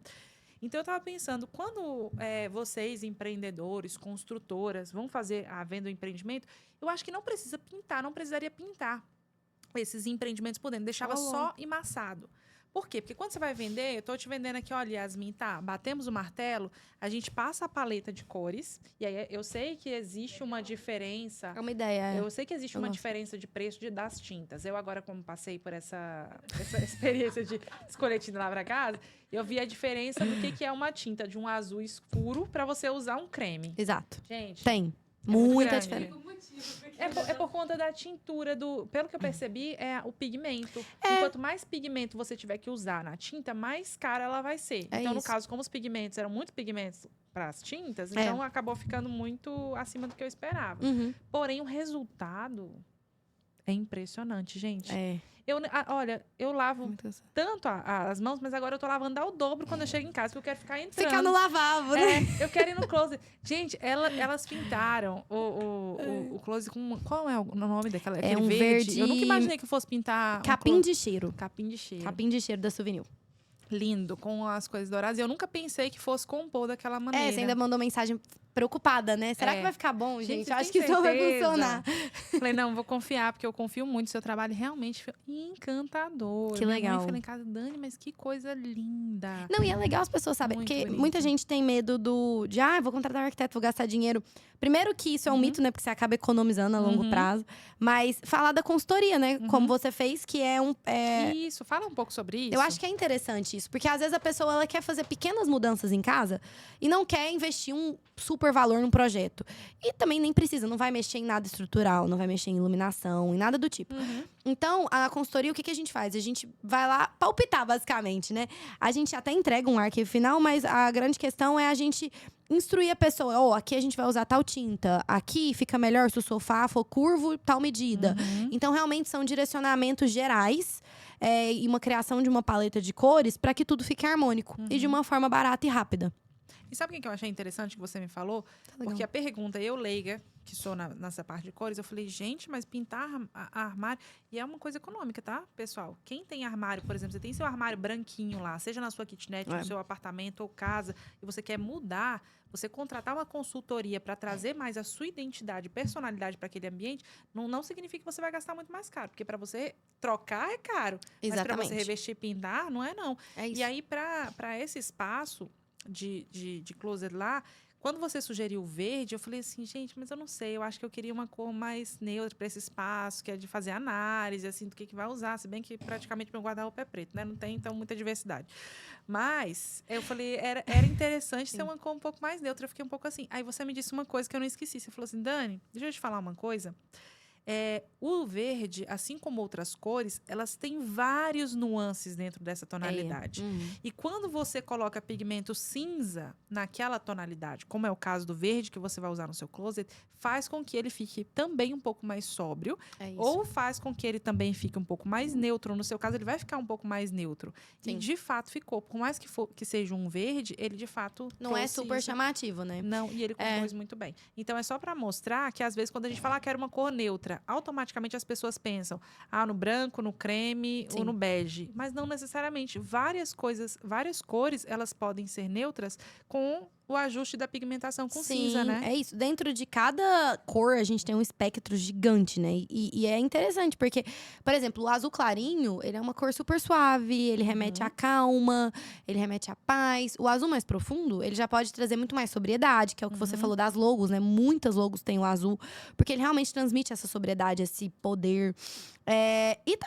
Speaker 1: Então, eu estava pensando, quando vocês, empreendedores, construtoras, vão fazer a venda do empreendimento, eu acho que não precisa pintar, não precisaria pintar esses empreendimentos por dentro. Deixava só embaçado. Por quê? Porque quando você vai vender, eu estou te vendendo aqui, olha, Yasmin, tá, batemos o martelo, a gente passa a paleta de cores, e aí eu sei que existe uma diferença.
Speaker 2: É uma ideia.
Speaker 1: Eu sei que existe uma diferença de preço das tintas. Eu agora, como passei por essa experiência de escolher tinta lá para casa, eu vi a diferença do que é uma tinta de um azul escuro para você usar um creme.
Speaker 2: Exato.
Speaker 1: Gente,
Speaker 2: Tem.
Speaker 1: muito
Speaker 2: Muita
Speaker 1: grande.
Speaker 2: diferença.
Speaker 1: É por conta da tintura pelo que eu percebi, é o pigmento. E quanto mais pigmento você tiver que usar na tinta, mais cara ela vai ser. Então, no caso, como os pigmentos eram muitos pigmentos para as tintas, então acabou ficando muito acima do que eu esperava. Porém, o resultado é impressionante, gente. Olha, eu lavo tanto as mãos, mas agora eu tô lavando ao dobro quando eu chego em casa, porque eu quero ficar entrando.
Speaker 2: Ficar no lavabo, né?
Speaker 1: Eu quero ir no closet. Gente, elas pintaram o closet com... Qual é o nome daquela?
Speaker 2: É um verde...
Speaker 1: Eu nunca imaginei que eu fosse pintar...
Speaker 2: Capim de cheiro.
Speaker 1: Capim de cheiro.
Speaker 2: Capim de cheiro da Souvenir.
Speaker 1: Lindo, com as coisas douradas. E eu nunca pensei que fosse compor daquela maneira.
Speaker 2: Você ainda mandou mensagem preocupada, né? Será que vai ficar bom, gente? Eu acho que
Speaker 1: tem
Speaker 2: isso não vai
Speaker 1: certeza?
Speaker 2: funcionar.
Speaker 1: Falei, não, vou confiar, porque eu confio muito no seu trabalho. Realmente encantador.
Speaker 2: Que legal.
Speaker 1: Minha mãe foi lá em casa, Dani, mas que coisa linda.
Speaker 2: Não, e é legal as pessoas saberem, porque muita gente tem medo de, vou contratar um arquiteto, vou gastar dinheiro. Primeiro que isso é um mito, né? Porque você acaba economizando a longo prazo. Mas falar da consultoria, né? Como você fez, que é um...
Speaker 1: Isso, fala um pouco sobre isso.
Speaker 2: Eu acho que é interessante isso. Porque às vezes a pessoa ela quer fazer pequenas mudanças em casa e não quer investir um super valor num projeto. E também nem precisa, não vai mexer em nada estrutural, não vai mexer em iluminação, em nada do tipo. Então, a consultoria, o que a gente faz? A gente vai lá palpitar, basicamente, né? A gente até entrega um arquivo final, mas a grande questão é a gente instruir a pessoa. Aqui a gente vai usar tal tinta. Aqui fica melhor se o sofá for curvo, tal medida. Então, realmente, são direcionamentos gerais e uma criação de uma paleta de cores para que tudo fique harmônico. E de uma forma barata e rápida.
Speaker 1: E sabe o que eu achei interessante que você me falou? Porque a pergunta, eu leiga, que sou nessa parte de cores, eu falei, gente, mas pintar armário... E é uma coisa econômica, tá, pessoal? Quem tem armário, por exemplo, você tem seu armário branquinho lá, seja na sua kitnet, no seu apartamento ou casa, e você quer mudar, você contratar uma consultoria para trazer mais a sua identidade, personalidade para aquele ambiente, não significa que você vai gastar muito mais caro. Porque para você trocar é caro.
Speaker 2: Exatamente.
Speaker 1: Mas para você revestir e pintar, não é não.
Speaker 2: É isso.
Speaker 1: E aí, para esse espaço de closet lá, quando você sugeriu o verde, eu falei assim, gente, mas eu não sei, eu acho que eu queria uma cor mais neutra para esse espaço, que é de fazer análise, assim, do que vai usar, se bem que praticamente meu guarda-roupa é preto, né? Não tem, então, muita diversidade. Mas, eu falei, era interessante ser uma cor um pouco mais neutra, eu fiquei um pouco assim. Aí você me disse uma coisa que eu não esqueci, você falou assim, Dani, deixa eu te falar uma coisa. O verde, assim como outras cores, elas têm vários nuances dentro dessa tonalidade. E quando você coloca pigmento cinza naquela tonalidade, como é o caso do verde que você vai usar no seu closet, faz com que ele fique também um pouco mais sóbrio, ou faz com que ele também fique um pouco mais neutro. No seu caso, ele vai ficar um pouco mais neutro. Sim. E de fato ficou. Por mais que seja um verde, ele de fato
Speaker 2: não é super chamativo, né?
Speaker 1: Não, e ele compôs muito bem. Então é só para mostrar que às vezes quando a gente fala, quero uma cor neutra, entra, automaticamente as pessoas pensam, no branco, no creme
Speaker 2: Sim.
Speaker 1: ou no bege. Mas não necessariamente. Várias cores, elas podem ser neutras com o ajuste da pigmentação com cinza, né?
Speaker 2: É isso. Dentro de cada cor, a gente tem um espectro gigante, né? E é interessante, porque, por exemplo, o azul clarinho, ele é uma cor super suave, ele remete à calma, ele remete à paz. O azul mais profundo, ele já pode trazer muito mais sobriedade, que é o que você falou das logos, né? Muitas logos têm o azul, porque ele realmente transmite essa sobriedade, esse poder.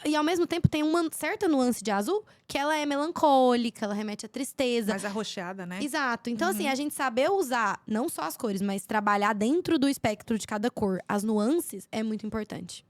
Speaker 2: E ao mesmo tempo tem uma certa nuance de azul que ela é melancólica, ela remete à tristeza.
Speaker 1: Mais arroxeada, né?
Speaker 2: Exato. Então, assim, a gente saber usar não só as cores, mas trabalhar dentro do espectro de cada cor, as nuances, é muito importante.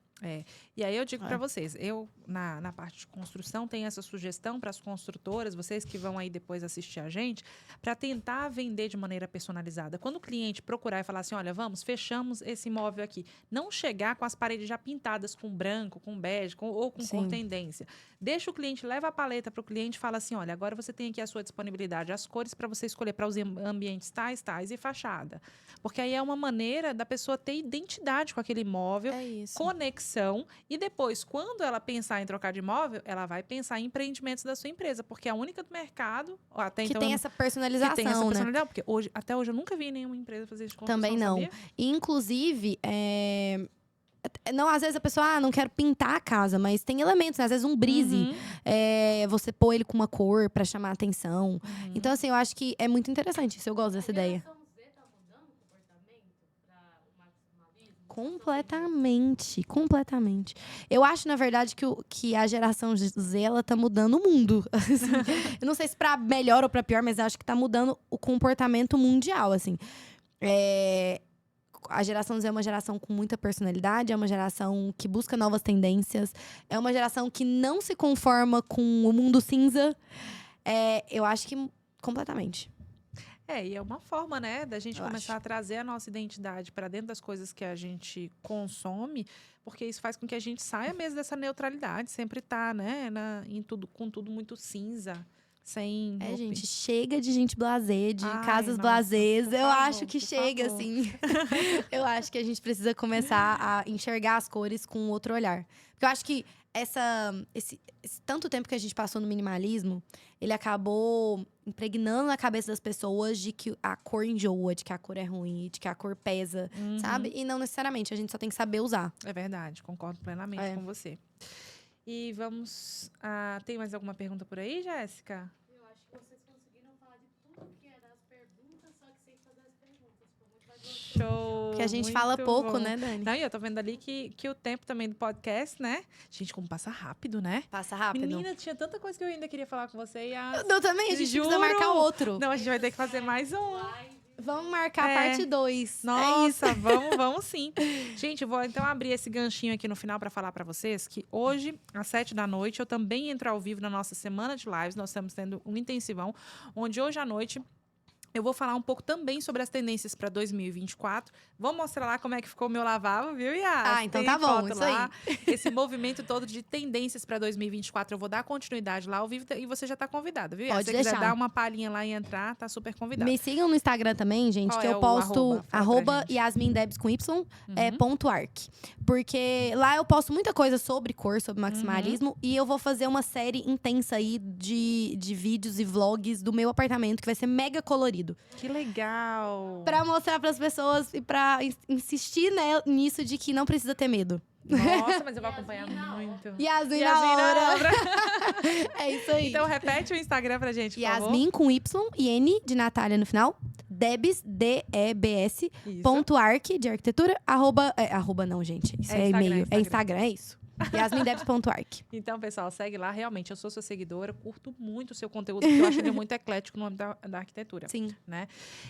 Speaker 1: E aí eu digo para vocês, eu na parte de construção tenho essa sugestão para as construtoras, vocês que vão aí depois assistir a gente, para tentar vender de maneira personalizada. Quando o cliente procurar e falar assim, olha, fechamos esse imóvel aqui, não chegar com as paredes já pintadas com branco, com bege, ou com cor tendência. Deixa o cliente, leva a paleta para o cliente e fala assim, olha, agora você tem aqui a sua disponibilidade, as cores para você escolher para os ambientes tais e fachada. Porque aí é uma maneira da pessoa ter identidade com aquele imóvel, conexão, e depois, quando ela pensar em trocar de imóvel, ela vai pensar em empreendimentos da sua empresa, porque é a única do mercado, até
Speaker 2: que
Speaker 1: então...
Speaker 2: tem essa personalização, né?
Speaker 1: Porque até hoje eu nunca vi nenhuma empresa fazer isso de construção,
Speaker 2: também não.
Speaker 1: sabia?
Speaker 2: E, inclusive, não, às vezes a pessoa, não quero pintar a casa, mas tem elementos, né? Às vezes um brise, você pôr ele com uma cor pra chamar a atenção. Então, assim, eu acho que é muito interessante isso, eu gosto dessa ideia.
Speaker 3: A geração Z tá mudando o comportamento para o maximalismo?
Speaker 2: Completamente. Eu acho, na verdade, que a geração Z, ela tá mudando o mundo. Assim. Eu não sei se pra melhor ou pra pior, mas acho que tá mudando o comportamento mundial, assim. A geração Z é uma geração com muita personalidade, é uma geração que busca novas tendências, é uma geração que não se conforma com o mundo cinza. Eu acho que completamente.
Speaker 1: E é uma forma, né, da gente começar
Speaker 2: acho.
Speaker 1: a trazer a nossa identidade para dentro das coisas que a gente consome, porque isso faz com que a gente saia mesmo dessa neutralidade, sempre tá, né, com tudo muito cinza, sem...
Speaker 2: Gente, chega de gente blasé, de casas
Speaker 1: nossa,
Speaker 2: blasés.
Speaker 1: por
Speaker 2: Eu
Speaker 1: favor,
Speaker 2: acho que
Speaker 1: por
Speaker 2: chega,
Speaker 1: favor.
Speaker 2: assim. Eu acho que a gente precisa começar a enxergar as cores com outro olhar. Porque eu acho que esse tanto tempo que a gente passou no minimalismo, ele acabou impregnando na cabeça das pessoas de que a cor enjoa, de que a cor é ruim, de que a cor pesa, sabe? E não necessariamente, a gente só tem que saber usar.
Speaker 1: É verdade, concordo plenamente com você. E tem mais alguma pergunta por aí, Jéssica?
Speaker 3: Eu acho que vocês conseguiram falar de tudo que era as perguntas, só que sem fazer as perguntas. Ficou muito mais gostoso.
Speaker 1: Show!
Speaker 2: Porque a gente fala pouco,
Speaker 1: bom.
Speaker 2: né, Dani?
Speaker 1: Não, e eu tô vendo ali que o tempo também do podcast, né? Gente, como passa rápido, né?
Speaker 2: Passa rápido.
Speaker 1: Menina, tinha tanta coisa que eu ainda queria falar com você.
Speaker 2: Eu também, a gente precisa marcar outro.
Speaker 1: Não, a gente vai ter que fazer mais um.
Speaker 2: Vamos marcar a parte 2.
Speaker 1: Nossa, vamos sim. Gente, eu vou então abrir esse ganchinho aqui no final para falar para vocês que hoje, às 7h, eu também entro ao vivo na nossa semana de lives. Nós estamos tendo um intensivão, onde hoje à noite eu vou falar um pouco também sobre as tendências para 2024. Vou mostrar lá como é que ficou o meu lavabo, viu, Yas?
Speaker 2: Então tá bom, isso
Speaker 1: lá. Esse movimento todo de tendências para 2024, eu vou dar continuidade lá ao vivo e você já tá convidada, viu, Yas?
Speaker 2: Pode
Speaker 1: Se você
Speaker 2: deixar.
Speaker 1: quiser dar uma palhinha lá e entrar, tá super convidada.
Speaker 2: Me sigam no Instagram também, gente,
Speaker 1: Qual
Speaker 2: que
Speaker 1: é
Speaker 2: eu
Speaker 1: o
Speaker 2: posto
Speaker 1: arroba?
Speaker 2: @YasminDebs com Y, @arc. Porque lá eu posto muita coisa sobre cor, sobre maximalismo, e eu vou fazer uma série intensa aí de vídeos e vlogs do meu apartamento, que vai ser mega colorido.
Speaker 1: Que legal!
Speaker 2: Pra mostrar pras pessoas e pra insistir nisso de que não precisa ter medo.
Speaker 1: Nossa, mas eu vou acompanhar muito.
Speaker 2: Yasmin na hora! É isso aí.
Speaker 1: Então, repete o Instagram pra gente, por favor.
Speaker 2: Yasmin com Y e N de Natália no final. Debs, DEBS,
Speaker 1: Isso.
Speaker 2: .arc, de arquitetura, arroba não, gente. Isso é e-mail. É Instagram, é isso. YasminDebs.arc.
Speaker 1: Então, pessoal, segue lá. Realmente, eu sou sua seguidora. Curto muito o seu conteúdo, porque eu acho ele muito eclético no âmbito da arquitetura.
Speaker 2: Sim.
Speaker 1: Né?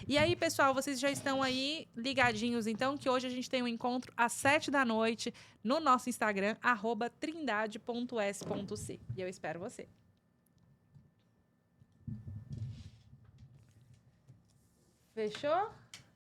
Speaker 1: E aí, pessoal, vocês já estão aí ligadinhos, então, que hoje a gente tem um encontro às 7h no nosso Instagram, @trindade.s.c. E eu espero você. Fechou?